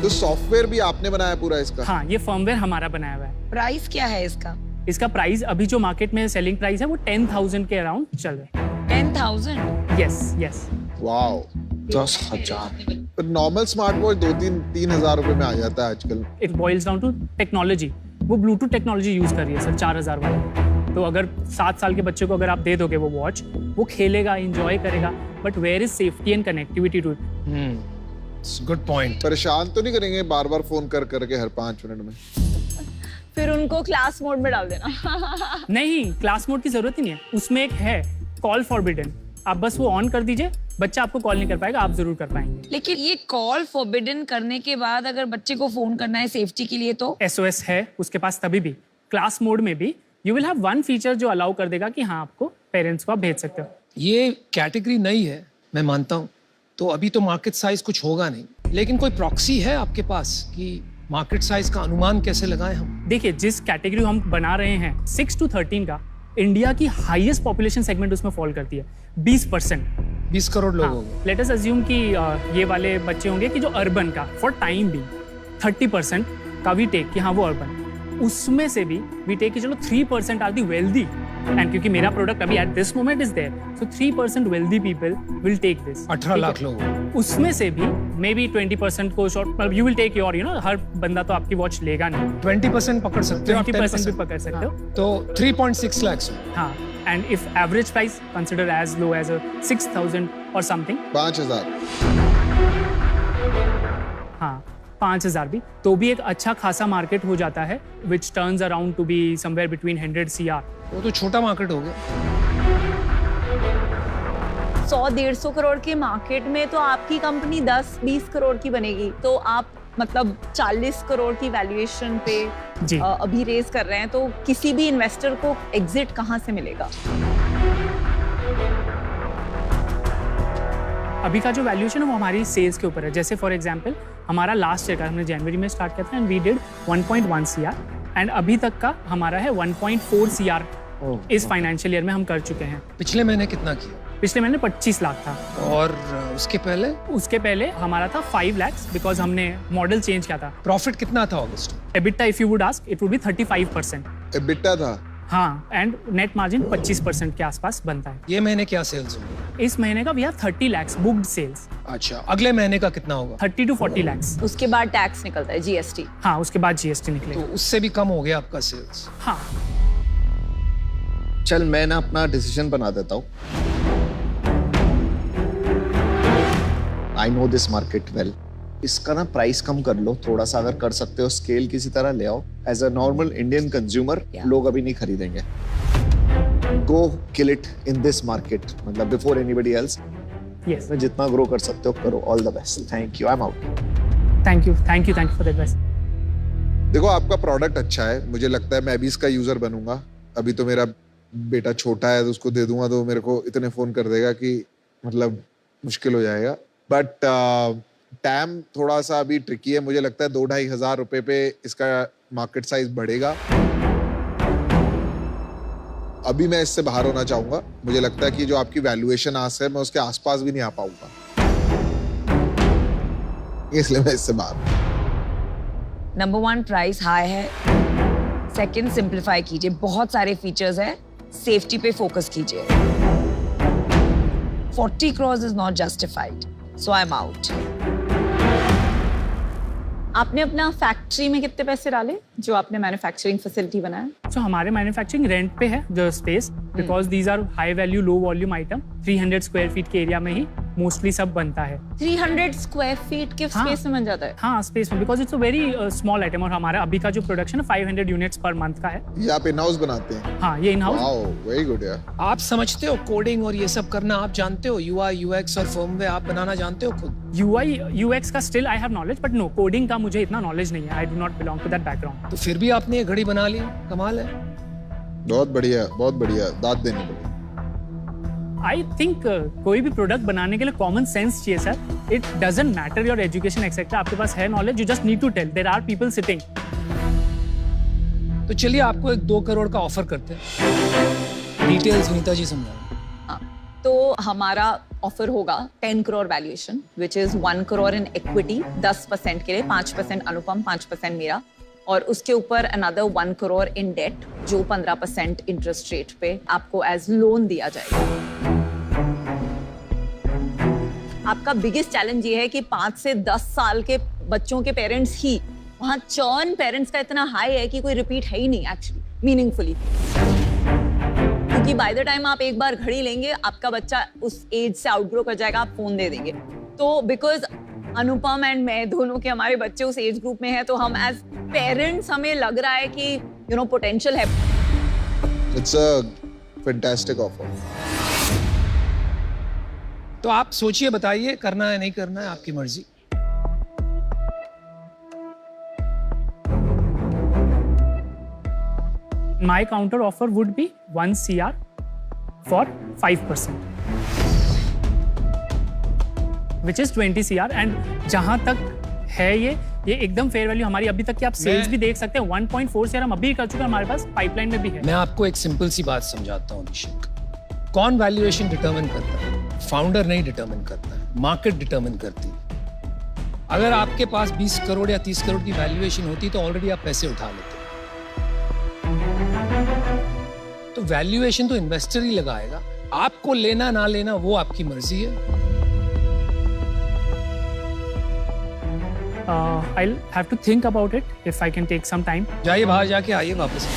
तो सॉफ्टवेयर भी आपने बनाया पूरा इसका? हाँ, ये फर्मवेयर हमारा बनाया हुआ है। प्राइस क्या है इसका? इसका प्राइस अभी जो मार्केट में सेलिंग प्राइस है वो 10,000 के अराउंड चल रहा है। 10,000? Yes yes. Wow, 10,000। Normal smart watch 2-3 हजार रुपए में आ जाता है आजकल। It boils down to technology. वो ब्लूटूथ टेक्नोलॉजी यूज कर रही है सर, 4,000 वाला। तो अगर 7 साल के बच्चे को अगर आप दे दोगे वो वॉच, वो खेलेगा, एंजॉय करेगा, but where is safety and connectivity to it? Good point. परेशान तो नहीं करेंगे बार बार फोन कर करके हर 5 मिनट में? फिर उनको क्लास मोड में डाल देना। नहीं, क्लास मोड की जरूरत ही नहीं है, उसमें एक है कॉल फॉरबिडन, आप बस वो ऑन कर दीजिए, बच्चा आपको कॉल नहीं कर पाएगा, आप जरूर कर पाएंगे। लेकिन ये कॉल फॉरबिडन करने के बाद अगर बच्चे को फोन करना है सेफ्टी के लिए तो? SOS है उसके पास, तभी भी क्लास मोड में भी you will have one feature जो अलाउ कर देगा कि हाँ आपको पेरेंट्स को आप भेज सकते हो। ये कैटेगरी नई है, मैं मानता हूँ, तो अभी तो मार्केट साइज कुछ होगा नहीं, लेकिन कोई प्रॉक्सी है आपके पास कि मार्केट साइज का अनुमान कैसे लगाएं हम? देखिए, जिस कैटेगरी हम बना रहे हैं 6 to 13 का, इंडिया की हाईएस्ट पॉपुलेशन सेगमेंट उसमें फॉल करती है, 20%। 20 करोड़ लोग हाँ, होंगे। लेट अस अज्यूम कि ये वाले बच्चे होंगे कि जो अर्बन का फॉर टाइम भी 30% का वी टेक कि हाँ वो अर्बन, उसमें से भी वी टेक कि चलो 3% आर दी वेल्दी, एंड क्योंकि मेरा प्रोडक्ट अभी at this moment is there, so 3% wealthy people will take this. 18 lakh लोग। उसमें से भी मे बी 20% को शॉर्ट, मतलब यू विल टेक योर, हर बंदा तो आपकी वॉच लेगा नहीं, 20% पकड़ सकते हो, 20% भी पकड़ सकते हो, तो 3.6 लाख। हाँ, and if average price consider as low as 6,000 और समथिंग, 5,000। हाँ 5,000 भी, तो भी एक अच्छा खासा मार्केट हो जाता है, which turns around to be somewhere between 100 CR। वो तो छोटा मार्केट हो गया। 100-150 करोड़ के मार्केट में तो आपकी कंपनी 10-20 करोड़ की बनेगी, तो आप मतलब 40 करोड़ की वैल्यूएशन पे जी अभी रेज कर रहे हैं, तो किसी भी इन्वेस्टर को एग्जिट कहाँ से मिलेगा? अभी का जो वैल्यूएशन है वो हमारी सेल्स के ऊपर है। जैसे फॉर एग्जांपल हमारा लास्ट ईयर का हमने जनवरी में स्टार्ट किया था and we did 1.1 CR, and अभी तक का हमारा है 1.4 CR इस फाइनेंशियल ईयर में हम कर चुके हैं। पिछले महीने कितना किया? पिछले महीने 25 लाख था, और उसके पहले? उसके पहले हमारा था 5 lakhs, बिकॉज हमने मॉडल चेंज किया था। प्रॉफिट कितना था August? EBITDA if you would ask it would be 35%। EBITDA था? हाँ, एंड नेट मार्जिन 25% के आसपास बनता है। ये महीने क्या सेल्स होंगे? इस महीने का we have 30 lakhs booked sales. अच्छा, अगले महीने का कितना होगा? 30 to 40 lakhs। उसके बाद टैक्स निकलता है, GST। हाँ, उसके बाद GST तो निकलेगा। उससे भी कम हो गया आपका सेल्स। हाँ, चल मैं ना अपना डिसीजन बना देता हूँ। I know this market well. इसका ना प्राइस कम कर लो थोड़ा सा, अगर कर सकते हो स्केल किसी तरह ले आओ. As a normal Indian consumer लोग अभी नहीं खरीदेंगे. Go kill it in this market, मतलब बिफोर एनीबडी एल्स. Yes. जितना ग्रो कर सकते हो करो. All the best. Thank you. I am out. Thank you for the advice. देखो आपका प्रोडक्ट अच्छा है, मुझे लगता है मैं भी इसका यूजर बनूंगा. अभी तो मेरा बेटा छोटा है तो उसको दे दूंगा तो मेरे को इतने फोन कर देगा कि मतलब मुश्किल हो जाएगा. बट टैम थोड़ा सा अभी ट्रिकी है. मुझे लगता है 2-2.5 हज़ार रुपए पे इसका मार्केट साइज बढ़ेगा. अभी मैं इससे बाहर होना चाहूंगा. मुझे लगता है कि जो आपकी वैल्यूएशन आस है मैं उसके आसपास भी नहीं आ पाऊंगा, इसलिए मैं इससे बाहर हूं. नंबर 1 प्राइस हाई है. सेकंड सिंपलीफाई कीजिए, बहुत सारे फीचर्स है. सेफ्टी पे फोकस कीजिए. 40 crores is not justified, so I am out. आपने अपना फैक्ट्री में कितने पैसे डाले जो आपने मैन्युफैक्चरिंग फैसिलिटी बनाया? So हमारे मैन्युफैक्चरिंग रेंट पे है जो space, because these are high value low volume item. 300 square feet के एरिया में ही मोस्टली सब बनता है. 300 स्क्वायर फीट के स्पेस में बन जाता है? हाँ, स्पेस में, because it's a very small item. और हमारा अभी का जो प्रोडक्शन है 500 यूनिट्स पर मंथ का है. ये आप इन हाउस बनाते हैं? हाँ, ये in house. Wow, very good यार. आप समझते हो कोडिंग और ये सब करना? आप जानते हो UI UX और फर्मवेयर आप बनाना जानते हो खुद? UI UX का still I have knowledge, but no, coding का मुझे इतना नॉलेज नहीं है. I do not belong to that background. तो फिर भी आपने ये घड़ी बना ली, कमाल है. बहुत बढ़िया, बहुत बढ़िया. दाद देनी पड़ी. आई थिंक कोई भी प्रोडक्ट बनाने के लिए कॉमन सेंस चाहिए sir. It doesn't matter your education etcetera. आपके पास है knowledge, you just need to tell. There are people sitting. तो चलिए आपको एक 2 करोड़ का ऑफर करते हैं. डिटेल्स नीता जी समझाओ. तो हमारा ऑफर होगा 10 crore valuation, which is 1 crore in equity 10% के लिए. 5% अनुपम, 5% मेरा, और उसके ऊपर अनदर 1 करोड़ इन डेट जो 15% इंटरेस्ट रेट पे आपको एज लोन दिया जाएगा. आपका बिगेस्ट चैलेंज ये है कि 5 से 10 साल के बच्चों के पेरेंट्स ही, वहाँ चर्न पेरेंट्स का इतना हाई है कि कोई रिपीट है ही नहीं एक्चुअली मीनिंगफुली. क्योंकि बाय द टाइम आप एक बार घड़ी लेंगे आपका बच्चा उस एज से आउटग्रो कर जाएगा, आप फोन दे देंगे. तो बिकॉज अनुपम एंड मैं दोनों के हमारे बच्चे उस एज ग्रुप में हैं, तो हम एज पेरेंट्स हमें लग रहा है कि पोटेंशियल है. It's a fantastic offer. तो आप सोचिए, बताइए करना है नहीं करना है, आपकी मर्जी. My counter offer would be 1 CR for 5%, which is 20 CR. and जहां तक है ये एकदम फेयर वैल्यू. हमारी अभी तक की आप सेल्स भी देख सकते हैं. 1.4 CR हम अभी कर चुके हैं, हमारे पास पाइपलाइन में भी है. मैं आपको एक सिंपल सी बात समझाता हूँ निशिक. कौन वैल्यूएशन डिटरमिन करता है? फाउंडर नहीं डिटरमिन करता है, मार्केट डिटरमिन करती है. अगर आपके पास 20 करोड़ या 30 करोड़ की वैल्यूएशन होती तो ऑलरेडी आप पैसे उठा लेते. तो वैल्यूएशन तो इन्वेस्टर ही लगाएगा. आपको लेना ना लेना वो आपकी मर्जी है. I'll have to think about it if I can take some time. जाइए बाहर जाके आइए वापस.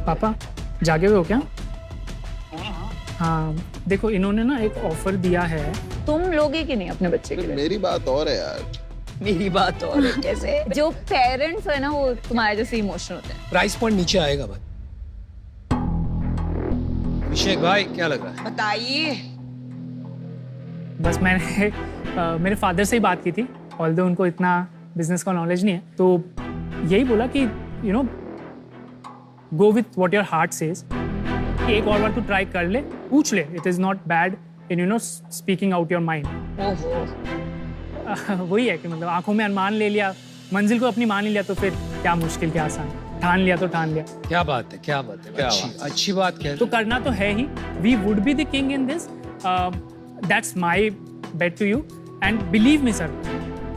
पापा जागे हुए हो क्या? हाँ, देखो इन्होंने ना एक ऑफर दिया है. तुम लोगे कि नहीं अपने बच्चे के लिए? मेरी बात और है यार. मेरी बात और है. कैसे? जो पेरेंट्स है ना वो तुम्हारे जैसे इमोशनल होते हैं. प्राइस पॉइंट नीचे आएगा भाई. अभिषेक भाई क्या लग रहा है? बताइए. बस मैंने मेरे फादर से ही बात की थी, ऑल्दो उनको इतना बिजनेस का नॉलेज नहीं है, तो यही बोला कि you know go with what your heart says. एक और बार तू ट्राई कर ले, पूछ ले. It is not bad in speaking out your mind. वही है कि मतलब आंखों में अनुमान ले लिया, मंजिल को अपनी मान लिया, तो फिर क्या मुश्किल क्या आसान. ठान लिया तो ठान लिया. क्या बात है, क्या बात है. अच्छी बात क्या है. तो करना तो है ही. We would be the king in this. That's my bet to you. And believe me sir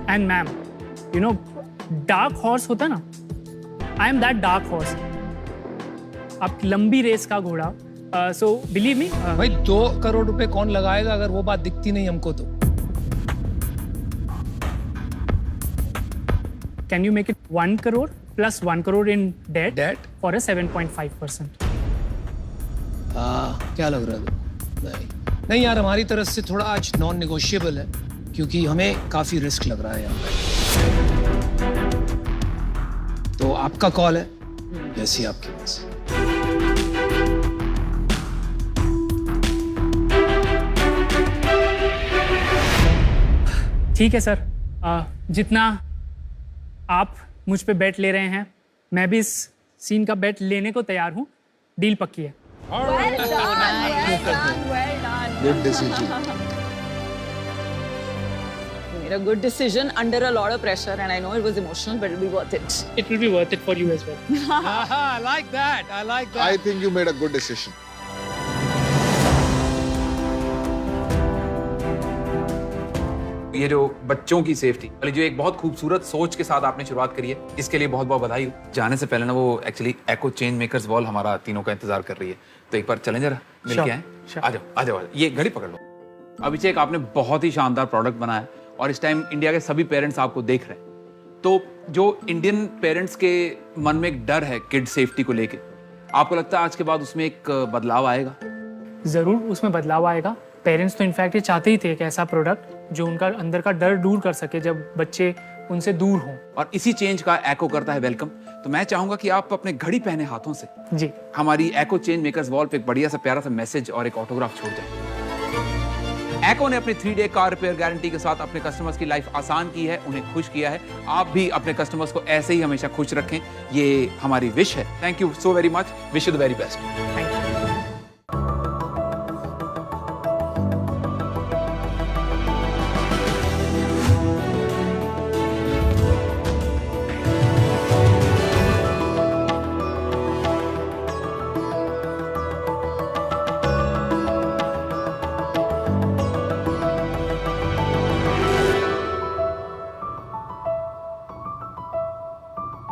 and ma'am, dark horse होता ना, I am that dark horse. आप लंबी रेस का घोड़ा. So believe me. भाई 2 करोड़ रुपए कौन लगाएगा अगर वो बात दिखती नहीं हमको तो. Can you make it 1 crore plus 1 crore in debt Debt? for a 7.5%? क्या लग रहा है? नहीं यार, हमारी तरफ से थोड़ा आज नॉन नेगोशिएबल है, क्योंकि हमें काफी रिस्क लग रहा है यहाँ पे। तो आपका कॉल है, जैसी आपकी पास। ठीक है सर, जितना आप मुझ पे बेट ले रहे हैं, मैं भी इस सीन का बेट लेने को तैयार हूँ। डील पक्की है। Well done, well done. Good decision. You made a good decision under a lot of pressure, and I know it was emotional, but it'll be worth it. It will be worth it for you as well. I like that. I like that. I think you made a good decision. ये जो बच्चों की safety वाली जो एक बहुत खूबसूरत सोच के साथ आपने शुरुआत करी है, इसके लिए बहुत बहुत बधाई हो। जाने से पहले ना वो एक्चुअली एको चेंज मेकर्स वॉल हमारा तीनों का इंतजार कर रही है, तो एक बार चलें जरा मिल के आए। आ जाओ आ जाओ, ये घड़ी पकड़ लो। अभिषेक, आपने बहुत ही शानदार प्रोडक्ट बनाया और इस टाइम इंडिया के सभी पेरेंट्स आपको देख रहे हैं, तो जो इंडियन पेरेंट्स के मन में एक डर है किड सेफ्टी को लेके, आपको लगता है आज के बाद उसमें एक बदलाव आएगा? ज़रूर उसमें बदलाव आएगा। पेरेंट्स तो इनफैक्ट ये चाहते ही थे एक ऐसा प्रोडक्ट जो उनका अंदर का डर दूर कर सके जब बच्चे उनसे दूर हों। और इसी चेंज का एको करता है वेलकम। तो मैं चाहूंगा कि आप अपने घड़ी पहने हाथों से जी हमारी एको चेंज मेकर्स वॉल पे एक बढ़िया सा प्यारा सा मैसेज और एक ऑटोग्राफ छोड़ जाए। एको ने अपनी 3 डे कार रिपेयर गारंटी के साथ अपने कस्टमर्स की लाइफ आसान की है, उन्हें खुश किया है। आप भी अपने कस्टमर्स को ऐसे ही हमेशा खुश रखें, ये हमारी विश है। Thank you so very much, wish you the very best. Thank you.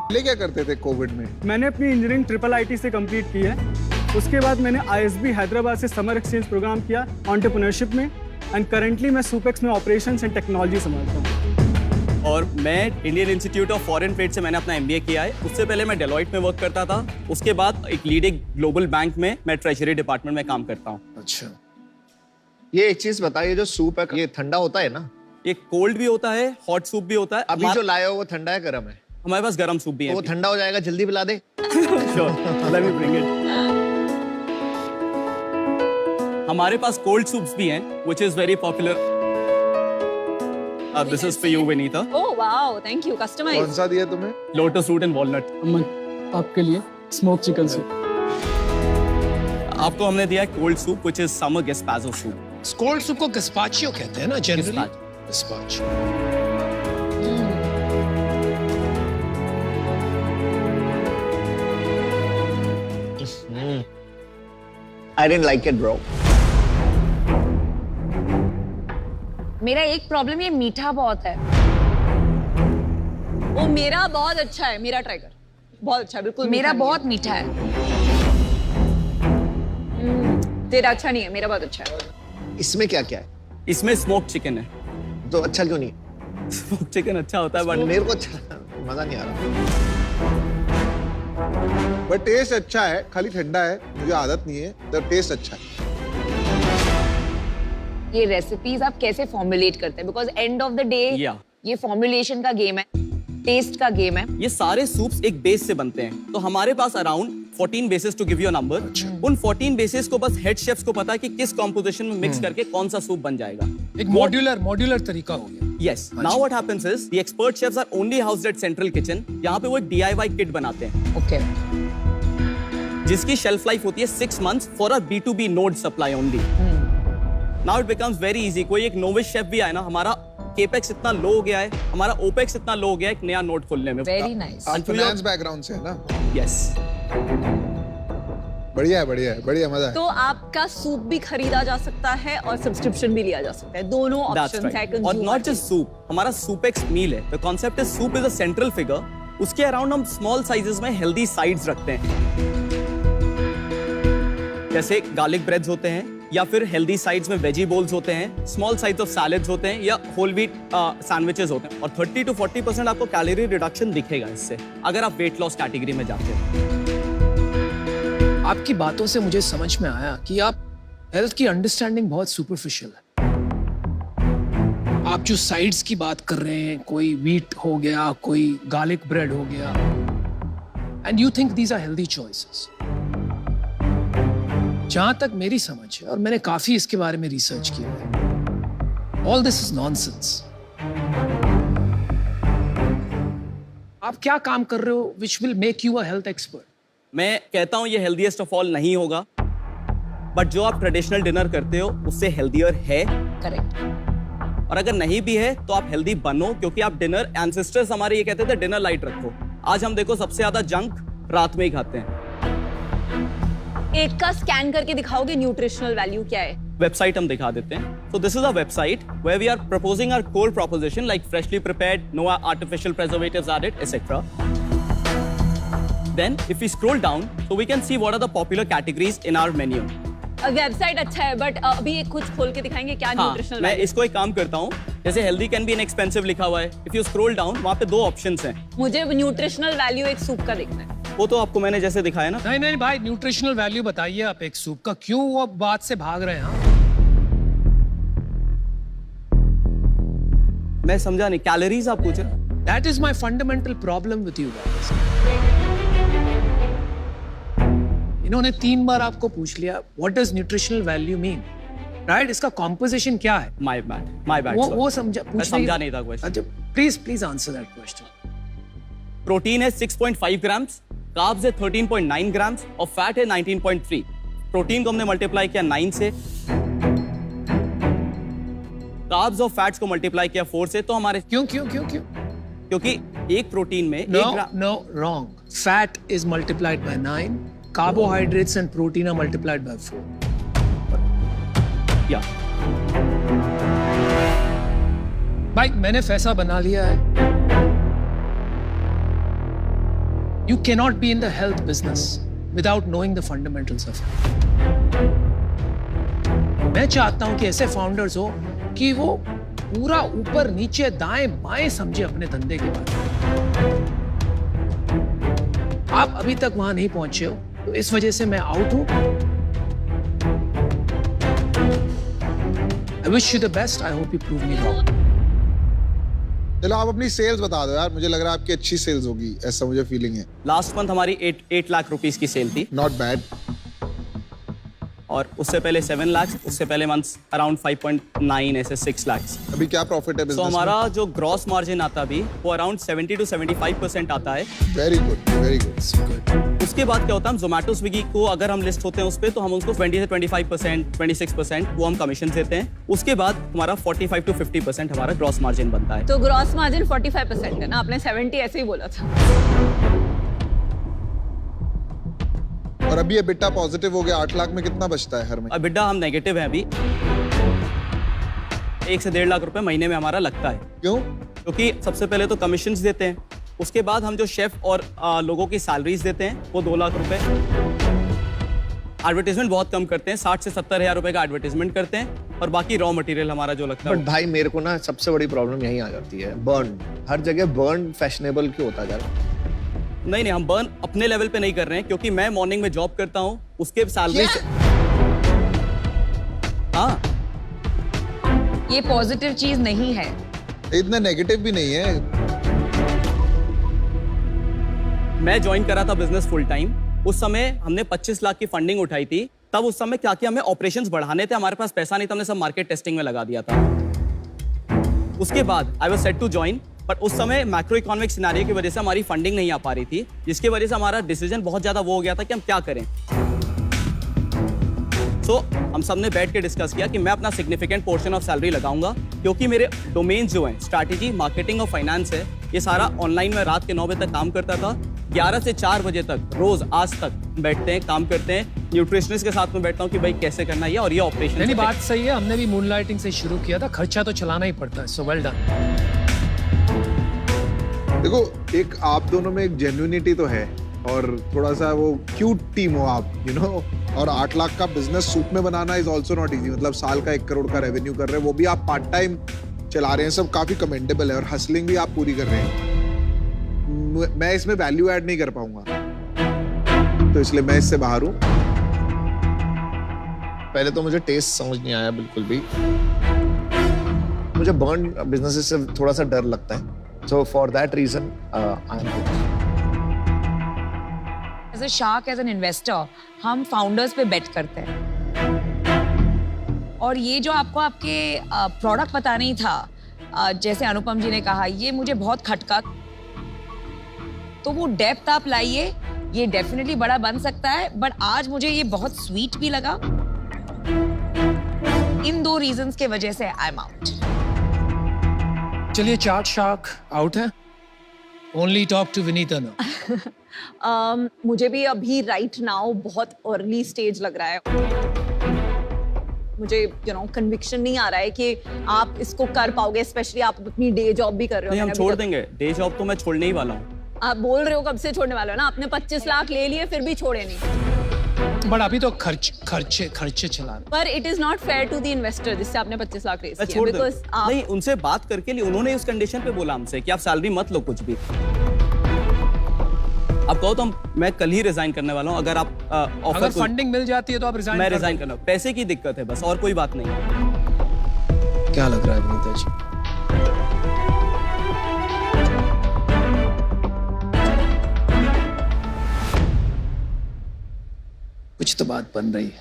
पहले क्या करते थे कोविड में? मैंने अपनी इंजीनियरिंग ट्रिपल आईटी से कंप्लीट की है। उसके बाद मैंने आईएसबी हैदराबाद से समर एक्सचेंज प्रोग्राम किया एंटरप्रेन्योरशिप में, एंड करंटली मैं सुपेक्स में ऑपरेशंस एंड टेक्नोलॉजी संभालता हूँ। और मैं Indian institute of foreign trade से मैंने अपना एमबीए किया है। उससे पहले मैं डेलॉइट में वर्क करता था। उसके बाद एक लीडिंग ग्लोबल बैंक में मैं ट्रेजरी डिपार्टमेंट में काम करता हूँ। अच्छा, ये एक चीज बताइए, जो सूप है ये ठंडा होता है ना? ये कोल्ड भी होता है, हॉट सूप भी होता है। अभी जो लाए हो वो ठंडा है गर्म है? हमारे पास गर्म सूप भी है। वो ठंडा हो जाएगा, जल्दी पिला दे। Sure, let me bring it. हमारे पास कोल्ड सूप्स भी हैं, which is very popular. This is for you, Vinita. Oh wow, thank you. Customized. कौन सा दिया तुम्हें? Lotus root and walnut. अमन, आपके लिए स्मोक चिकन सूप। आपको हमने दिया है cold soup, which is summer gazpacho soup. Cold soup को गस्पाचियो कहते हैं ना generally? गस्पाचियो। I didn't like it, bro. मेरा एक प्रॉब्लम, ये मीठा बहुत है। वो मेरा बहुत अच्छा है, मेरा ट्राई कर। बहुत अच्छा है, बिल्कुल मेरा मीठा बहुत मीठा है। नहीं है। तेरा अच्छा नहीं है, मेरा बहुत अच्छा है। इसमें क्या क्या है? इसमें स्मोक चिकन है। तो अच्छा क्यों नहीं? स्मोक चिकन अच्छा होता है, बट मेरे को अच्छा मजा नहीं आ रहा। बट टेस्ट अच्छा है, खाली ठंडा है, मुझे आदत नहीं है, तो टेस्ट अच्छा है। ये रेसिपीज आप कैसे फॉर्मुलेट करते हैं? Because end of the day ये फॉर्मुलेशन का गेम है, टेस्ट का गेम है। ये सारे सूप्स एक बेस से बनते हैं। तो हमारे पास around 14 bases to give you a number. उन 14 बेसेस को बस हेड शेफ्स को पता है कि किस कॉम्पोजिशन में मिक्स करके कौन सा सूप बन जाएगा। एक मॉड्यूलर तरीका हो गया। Yes. Now what happens is the expert chefs are only housed at central kitchen. यहाँ पे वो DIY kit बनाते हैं। ओके। जिसकी शेल्फ लाइफ होती है 6 months for a B2B node supply only. Now it becomes very easy. कोई एक novice chef भी आए ना, हमारा केपेक्स इतना लो हो गया है, हमारा ओपेक्स इतना लो हो गया है एक नया नोट खोलने में। Very nice. आप फाइनेंस बैकग्राउंड से है ना? यस। बढ़िया है, बढ़िया है, बढ़िया, मजा है। तो आपका सूप भी खरीदा जा सकता है और सब्सक्रिप्शन भी लिया जा सकता है, दोनों ऑप्शंस है। और नॉट जस्ट सूप, हमारा सूपेक्स मील है। The concept is soup is a central figure. उसके अराउंड हम स्मॉल साइजेस में हेल्दी साइड्स रखते हैं, जैसे गार्लिक ब्रेड्स होते हैं, या फिर हेल्दी साइड्स में वेजी बोल्स होते हैं, स्मॉल साइज ऑफ सैलेड्स होते हैं, या होल व्हीट सैंडविचेस होते हैं। और 30 to 40% आपको कैलोरी रिडक्शन दिखेगा इससे, अगर आप वेट लॉस कैटेगरी में जाते हैं। आपकी बातों से मुझे समझ में आया कि आप हेल्थ की अंडरस्टैंडिंग बहुत सुपरफिशियल है। आप जो साइड्स की बात कर रहे हैं, कोई व्हीट हो गया, कोई गार्लिक ब्रेड हो गया, and you think these are healthy choices. जहां तक मेरी समझ है, और मैंने काफी इसके बारे में रिसर्च किया है, ऑल दिस इज नॉनसेंस। आप क्या काम कर रहे हो which will make you a health expert? मैं कहता हूँ ये हेल्दीएस्ट ऑफ ऑल नहीं होगा, बट जो आप ट्रेडिशनल डिनर करते हो उससे हेल्दियर है। करेक्ट। और अगर नहीं भी है तो आप हेल्दी बनो, क्योंकि आप डिनर, एंसेस्टर्स हमारे ये कहते थे डिनर लाइट रखो। आज हम देखो सबसे ज्यादा जंक रात में ही खाते हैं। एक का स्कैन करके दिखाओगे न्यूट्रिशनल वैल्यू क्या है? वेबसाइट हम दिखा देते हैं। So this is a website where we are proposing our core proposition like freshly prepared, no artificial preservatives added, etc. Then if we scroll down, so we can see what are the popular categories in our menu. Website अच्छा है, but अभी एक कुछ खोल के दिखाएंगे क्या nutritional मैं वैल्यू? इसको एक काम करता हूँ, जैसे हेल्दी कैन बी इनएक्सपेंसिव लिखा हुआ है। इफ यू स्क्रॉल डाउन, वहाँ पे 2 ऑप्शंस हैं। मुझे न्यूट्रिशनल वैल्यू एक सूप का देखना है। वो तो आपको मैंने जैसे दिखाया ना। नहीं नहीं भाई, न्यूट्रिशनल वैल्यू बताइए आप एक सूप का। क्यों वो बात से भाग रहे हैं आप? मैं समझा नहीं, कैलोरीज आप पूछ रहे? That is my fundamental problem with you guys. इन्होंने 3 बार आपको पूछ लिया what does nutritional value mean, right? इसका composition क्या है? My bad. वो समझा, समझा नहीं था क्वेश्चन। अच्छा, please answer that question. Protein है 6.5 ग्राम्स, कार्ब्स है 13.9 ग्राम्स और फैट है 19.3। प्रोटीन को हमने मल्टीप्लाई किया 9 से, कार्ब्स और फैट्स को मल्टीप्लाई किया 4 से, तो हमारे क्यों? क्योंकि एक प्रोटीन में No, wrong. Fat is multiplied by 9. Carbohydrates and protein are multiplied by 4. या भाई मैंने फैसला बना लिया है। You cannot be in the health business without knowing the fundamentals of it. मैं चाहता हूं कि ऐसे फाउंडर्स हो कि वो पूरा ऊपर नीचे दाएं बाएं समझे अपने धंधे के बारे में। आप अभी तक वहां नहीं पहुंचे हो, तो इस वजह से मैं आउट हूं। I wish you the best. I hope you prove me wrong. चलो आप अपनी सेल्स बता दो यार, मुझे लग रहा है आपकी अच्छी सेल्स होगी, ऐसा मुझे फीलिंग है। लास्ट मंथ हमारी 8 लाख रुपीस की सेल थी। Not bad. और उससे पहले 7 लाख, उससे पहले मंथ्स अराउंड 5.9, ऐसे 6 लाख। अभी क्या प्रॉफिट है तो बिजनेस हमारा जो ग्रॉस मार्जिन आता भी वो अराउंड 70 to 75% आता है। Very good. उसके बाद क्या होता है, हम जोमेटो स्विगी को अगर हम लिस्ट होते हैं उस पे, तो हम उसको 20 से 25%, 26% वो हम कमीशन देते हैं। उसके बाद हमारा 45 to 50% हमारा ग्रॉस मार्जिन बनता है। तो ग्रॉस मार्जिन 45% है ना? आपने 70 ऐसे ही बोला था। और अभी ये बिट्टा पॉजिटिव हो गया, 8 लाख में कितना बचता है हर महीने? बिड्डा हम नेगेटिव है अभी, 1 से 1.5 लाख रुपए महीने में हमारा लगता है। क्यों? क्योंकि सबसे पहले तो कमीशंस देते हैं, उसके बाद हम जो शेफ और लोगों की सैलरीज देते हैं वो 2 लाख रुपए। एडवर्टाइजमेंट बहुत कम करते हैं, 60 से 70 हजार रुपए का एडवर्टाइजमेंट करते हैं, और बाकी रॉ मटेरियल हमारा जो लगता है। बट भाई मेरे को ना सबसे बड़ी प्रॉब्लम यही आ जाती है, बर्न। हर जगह बर्न फैशनेबल क्यों होता जा रहा है? नहीं, हम बर्न अपने लेवल पे नहीं कर रहे हैं, क्योंकि मैं मॉर्निंग में जॉब करता हूँ, उसके सैलरी से। हाँ, ये पॉजिटिव चीज नहीं है। इतना नेगेटिव भी नहीं है। मैं ज्वाइन करा था बिजनेस फुल टाइम, उस समय हमने 25 लाख की फंडिंग उठाई थी। तब उस समय क्या किया, हमें ऑपरेशंस बढ़ाने थे, हमारे पास पैसा नहीं था, हमने सब मार्केट टेस्टिंग में लगा दिया था। उसके बाद I was set to join, but उस समय मैक्रो इकोनॉमिक सिनेरियो की वजह से हमारी फंडिंग नहीं आ पा रही थी, जिसकी वजह से हमारा डिसीजन बहुत ज्यादा वो हो गया था कि हम क्या करें। तो हम सब ने बैठ के डिस्कस किया कि मैं अपना सिग्निफिकेंट पोर्शन ऑफ सैलरी लगाऊंगा, क्योंकि मेरे डोमेन जो हैं स्ट्रैटेजी, मार्केटिंग और फाइनेंस है, ये सारा ऑनलाइन में रात के 9 बजे तक काम करता था। 11 से 4 बजे तक रोज आज तक बैठते हैं, काम करते हैं। न्यूट्रिशनिस्ट के साथ में बैठता हूँ कि भाई कैसे करना है और ये ऑपरेशन। नहीं, बात सही है, हमने भी मूनलाइटिंग से शुरू किया था, खर्चा तो चलाना ही पड़ता है। So well done. देखो, एक आप दोनों में एक जेन्युइनिटी तो है, और थोड़ा सा वो क्यूट टीम हो आप, यू नो। और 8 लाख का बिजनेस सूप में बनाना इज ऑल्सो नॉट इजी। मतलब साल का 1 करोड़ का रेवेन्यू कर रहे हैं, वो भी आप पार्ट टाइम चला रहे हैं, सब काफी कमेंडेबल है। और हसलिंग भी आप पूरी कर रहे हैं। मैं इसमें वैल्यू ऐड नहीं कर पाऊंगा, तो इसलिए मैं इससे बाहर हूं। पहले तो मुझे टेस्ट समझ नहीं आया बिल्कुल भी। मुझे बर्न बिजनेसेस से थोड़ा सा डर लगता है, so for that reason I am good. As a shark, as an investor, हम फाउंडर्स पे बेट करते हैं। और ये जो आपको आपके प्रोडक्ट पता नहीं था, जैसे अनुपम जी ने कहा, ये मुझे बहुत खटका। तो वो डेप्थ आप लाइए, ये डेफिनेटली बड़ा बन सकता है, बट आज मुझे ये बहुत स्वीट भी लगा। इन 2 रीजंस के वजह से आई एम आउट। चलिए, चार्ट शार्क आउट है। Only talk to Vineeta now. मुझे भी अभी राइट नाउ बहुत अर्ली स्टेज लग रहा है। मुझे कन्विक्शन नहीं आ रहा है कि आप इसको कर पाओगे, स्पेशली आप अपनी डे जॉब भी कर रहे हो। नहीं, हम छोड़ देंगे डे जॉब, तो मैं छोड़ने ही वाला हूँ। आप बोल रहे हो कब से छोड़ने वाले हो ना? आपने 25 लाख ले लिए फिर भी छोड़े नहीं। बट अभी तो खर्चे चला रहे। पर it is not fair to the investor जिससे आपने 25 लाख रेज किया। छोड़ बिकॉज़ आप नहीं, उनसे बात करके लिए उन्होंने उस कंडीशन पे बोला हमसे कि आप सैलरी मत लो कुछ भी। आप कहो तो मैं कल ही रिजाइन करने वाला हूँ। अगर आप ऑफर, अगर फंडिंग मिल जाती है तो आप रिजाइन मैं रिजाइन करना। पैसे की दिक्कत है बस, और कोई बात नहीं। क्या लग रहा है विनीता जी? कुछ तो बात बन रही है।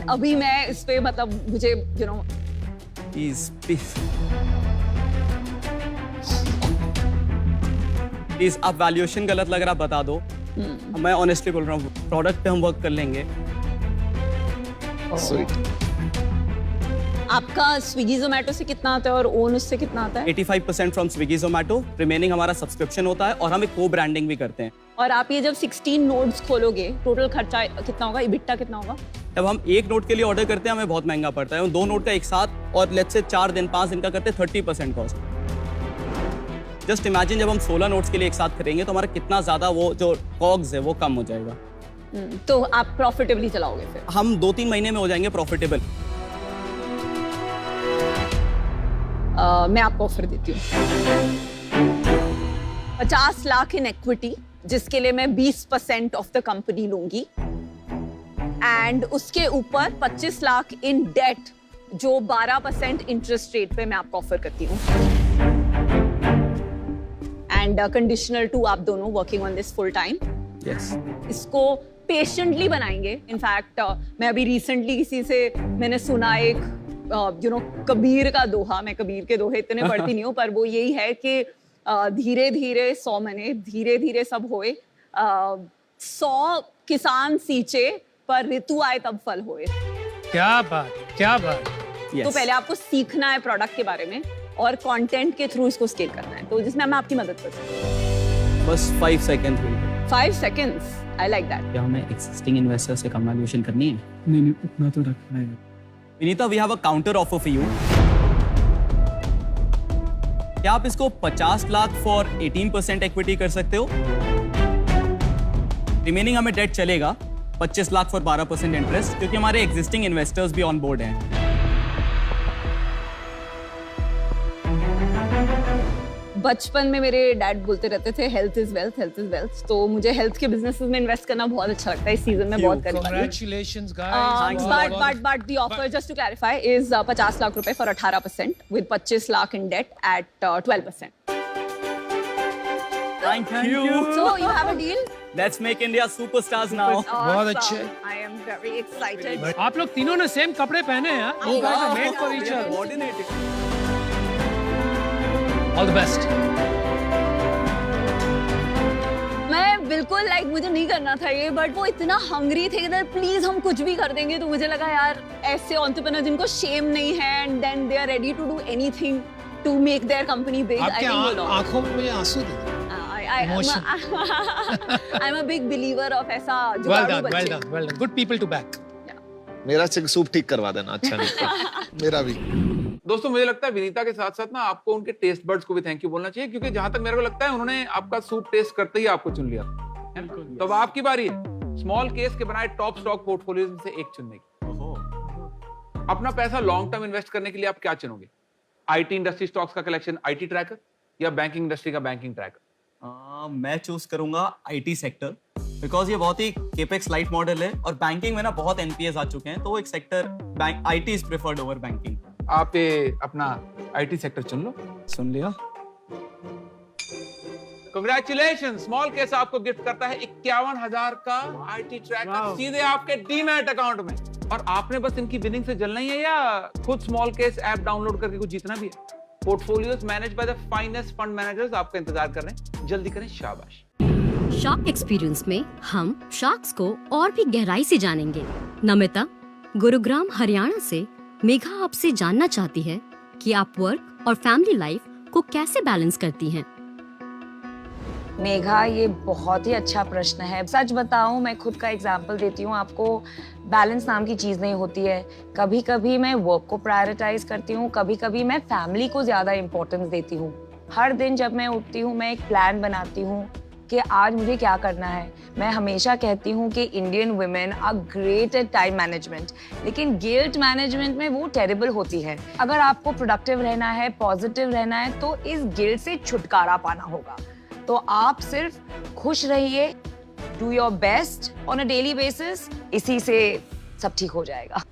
अभी मैं इस पे मतलब मुझे प्लीज आप वैल्यूएशन गलत लग रहा बता दो। मैं ऑनेस्टली बोल रहा हूँ, प्रोडक्ट पे हम वर्क कर लेंगे। आपका स्विगी जोमेटो से कितना आता है और ओन उससे कितना आता है? 85% फ्रॉम स्विगी जोमेटो, रिमेनिंग हमारा सब्सक्रिप्शन होता है, और हम एक को ब्रांडिंग भी करते हैं। और आप ये जब 16 नोड्स खोलोगे, टोटल खर्चा कितना होगा? इबिट्टा कितना होगा? जब हम एक नोट के लिए ऑर्डर करते हैं हमें बहुत महंगा पड़ता है। 2 नोट का एक साथ, और लेट्स से 4 दिन 5 दिन का करते हैं 30% कॉस्ट। जस्ट इमेजिन जब हम 16 नोट्स के लिए एक साथ करेंगे तो हमारा कितना ज्यादा वो जो कॉग्स है वो कम हो जाएगा। तो आप प्रॉफिटेबली चलाओगे फिर? हम 2-3 महीने में हो जाएंगे प्रॉफिटेबल। मैं आपको ऑफर देती हूँ 50 लाख इन इक्विटी, जिसके लिए मैं 20% ऑफ द कंपनी लूंगी, एंड उसके ऊपर 25 लाख इन डेट, जो 12% इंटरेस्ट रेट पे मैं आपको ऑफर करती हूँ। एंड कंडीशनल टू आप दोनों working on this full time. Yes, इसको पेशेंटली बनाएंगे। इनफैक्ट मैं अभी रिसेंटली किसी से मैंने सुना एक कबीर का दोहा, मैं कबीर के दोहे इतने पढ़ती नहीं हूँ, पर वो यही है कि धीरे धीरे 100 मने, धीरे धीरे सब होए, 100 किसान सींचे पर ऋतु आए तब फल होए। क्या बात, क्या बात। तो पहले आपको सीखना है प्रोडक्ट के बारे में और कंटेंट के थ्रू इसको स्केल करना है, तो जिसमें मैं आपकी मदद कर सकती हूँ। बस 5 second. 5 seconds, I like that. क्या हमें एक्सिस्टिंग इन्वेस्टर से कम वैल्यूएशन करनी है? नहीं, उतना तो रखना है। Vineeta, we have a counter offer for you. क्या आप इसको 50 लाख फॉर 18% इक्विटी कर सकते हो? रिमेनिंग हमें डेट चलेगा 25 लाख फॉर 12% इंटरेस्ट, क्योंकि हमारे एग्जिस्टिंग इन्वेस्टर्स भी ऑन बोर्ड हैं। बचपन में मेरे डैड बोलते रहते थे health is wealth, health is wealth, तो मुझे हेल्थ के बिजनेसेस में इन्वेस्ट करना बहुत अच्छा लगता है। इस सीजन में बहुत करने वाली हूं। Congratulations guys. But the offer, just to clarify, is 50 lakh रुपए for 18% with 25 lakh in debt at 12%. Thank you. So you have a deal? Let's make India superstars now. बहुत अच्छे। I am very excited. आप लोग तीनों ने सेम कपड़े पहने हैं। You guys are made for each other. Coordinated. All the best. मैं बिल्कुल मुझे नहीं करना था ये, बट वो इतना हंग्री थे कि प्लीज हम कुछ भी कर देंगे, तो मुझे लगा यार ऐसे एंटरप्रेन्योर जिनको शेम नहीं है and then they are ready to do anything to make their company big. आपके आंखों में मुझे आंसू दिख रहे हैं। I'm a big believer of ऐसा Well जुगाड़ू done, well बच्चे। done, well done. Good people to back. मेरा सूप ठीक करवा देना। अच्छा नहीं मेरा भी। दोस्तों, मुझे लगता है विनीता के साथ साथ ना आपको उनके टेस्ट बर्ड्स को भी थैंक यू बोलना चाहिए, क्योंकि जहां तक मेरे को लगता है उन्होंने आपका सूप टेस्ट करते ही आपको चुन लिया, है ना? तो अब आपकी बारी है स्मॉल केस के बनाए टॉप स्टॉक पोर्टफोलियोज में से एक चुनने की। अपना पैसा लॉन्ग टर्म इन्वेस्ट करने के लिए आप क्या चुनोगे? आईटी इंडस्ट्री स्टॉक्स का कलेक्शन आईटी ट्रैकर या बैंकिंग इंडस्ट्री का बैंकिंग ट्रैकर? मैं चूज करूंगा आईटी सेक्टर बिकॉज ये बहुत ही केपेक्स लाइट मॉडल है और बैंकिंग में ना बहुत एनपीएस आ चुके हैं, तो वो एक sector IT is preferred over banking. आप ये अपना आईटी सेक्टर चुन लो। सुन लिया। कांग्रेचुलेशन, स्मॉल केस आपको गिफ्ट करता है 51,000 का आईटी ट्रैकर सीधे आपके डीमैट अकाउंट में। और आपने बस इनकी विनिंग से जलना ही है या खुद स्मॉल केस ऐप डाउनलोड करके कुछ जीतना भी है? Portfolios manage by the finest fund managers आपका इंतजार कर रहे हैं, जल्दी करें, शाबाश। शार्क एक्सपीरियंस में हम शार्क्स को और भी गहराई से जानेंगे। नमिता गुरुग्राम हरियाणा से मेघा आपसे जानना चाहती है कि आप वर्क और फैमिली लाइफ को कैसे बैलेंस करती हैं। मेघा, ये बहुत ही अच्छा प्रश्न है। सच बताऊं, मैं खुद का एग्जाम्पल देती हूँ आपको। बैलेंस नाम की चीज़ नहीं होती है। कभी कभी मैं वर्क को प्रायोरिटाइज करती हूँ, कभी कभी मैं फैमिली को ज़्यादा इम्पोर्टेंस देती हूँ। हर दिन जब मैं उठती हूँ मैं एक प्लान बनाती हूँ कि आज मुझे क्या करना है। मैं हमेशा कहती हूँ कि Indian women are great at time management, लेकिन गिल्ट मैनेजमेंट में वो टेरिबल होती है। अगर आपको प्रोडक्टिव रहना है, पॉजिटिव रहना है, तो इस गिल्ट से छुटकारा पाना होगा। तो आप सिर्फ खुश रहिए, do your best on a daily basis, इसी से सब ठीक हो जाएगा।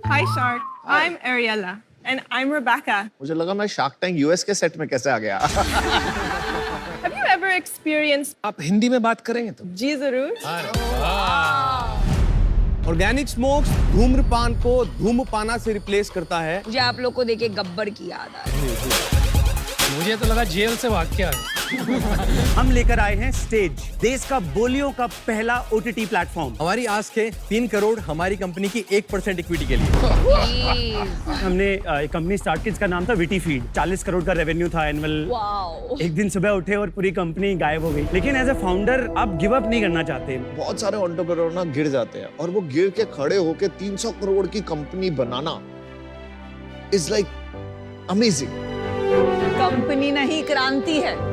Hi Shark, I'm Ariella and I'm Rebecca. मुझे लगा मैं शार्क टैंक यूएस के सेट में कैसे आ गया। Have you ever experienced? आप हिंदी में बात करेंगे तो? जी जरूर। ऑर्गेनिक स्मोक्स धूम्रपान को धूमपाना से रिप्लेस करता है। मुझे आप लोग को देखे गब्बर की याद आ रही है। मुझे तो लगा जेल से भाग के आ गए। हम लेकर आए हैं स्टेज, देश का बोलियों का पहला ओटीटी प्लेटफॉर्म। हमारी आस्क है 3 करोड़ हमारी कंपनी की 1% इक्विटी के लिए। हमने एक कंपनी स्टार्ट की, इसका नाम था विटी फीड। 40 करोड़ का रेवेन्यू था एनुअल। एक दिन सुबह उठे और पूरी कंपनी गायब हो गई। लेकिन एज ए फाउंडर आप गिव अप नहीं करना चाहते। बहुत सारे एंटरप्रेन्योर ना गिर जाते हैं और वो गिर के खड़े होके 300 करोड़ की company banana is like amazing. Company नहीं, क्रांति है।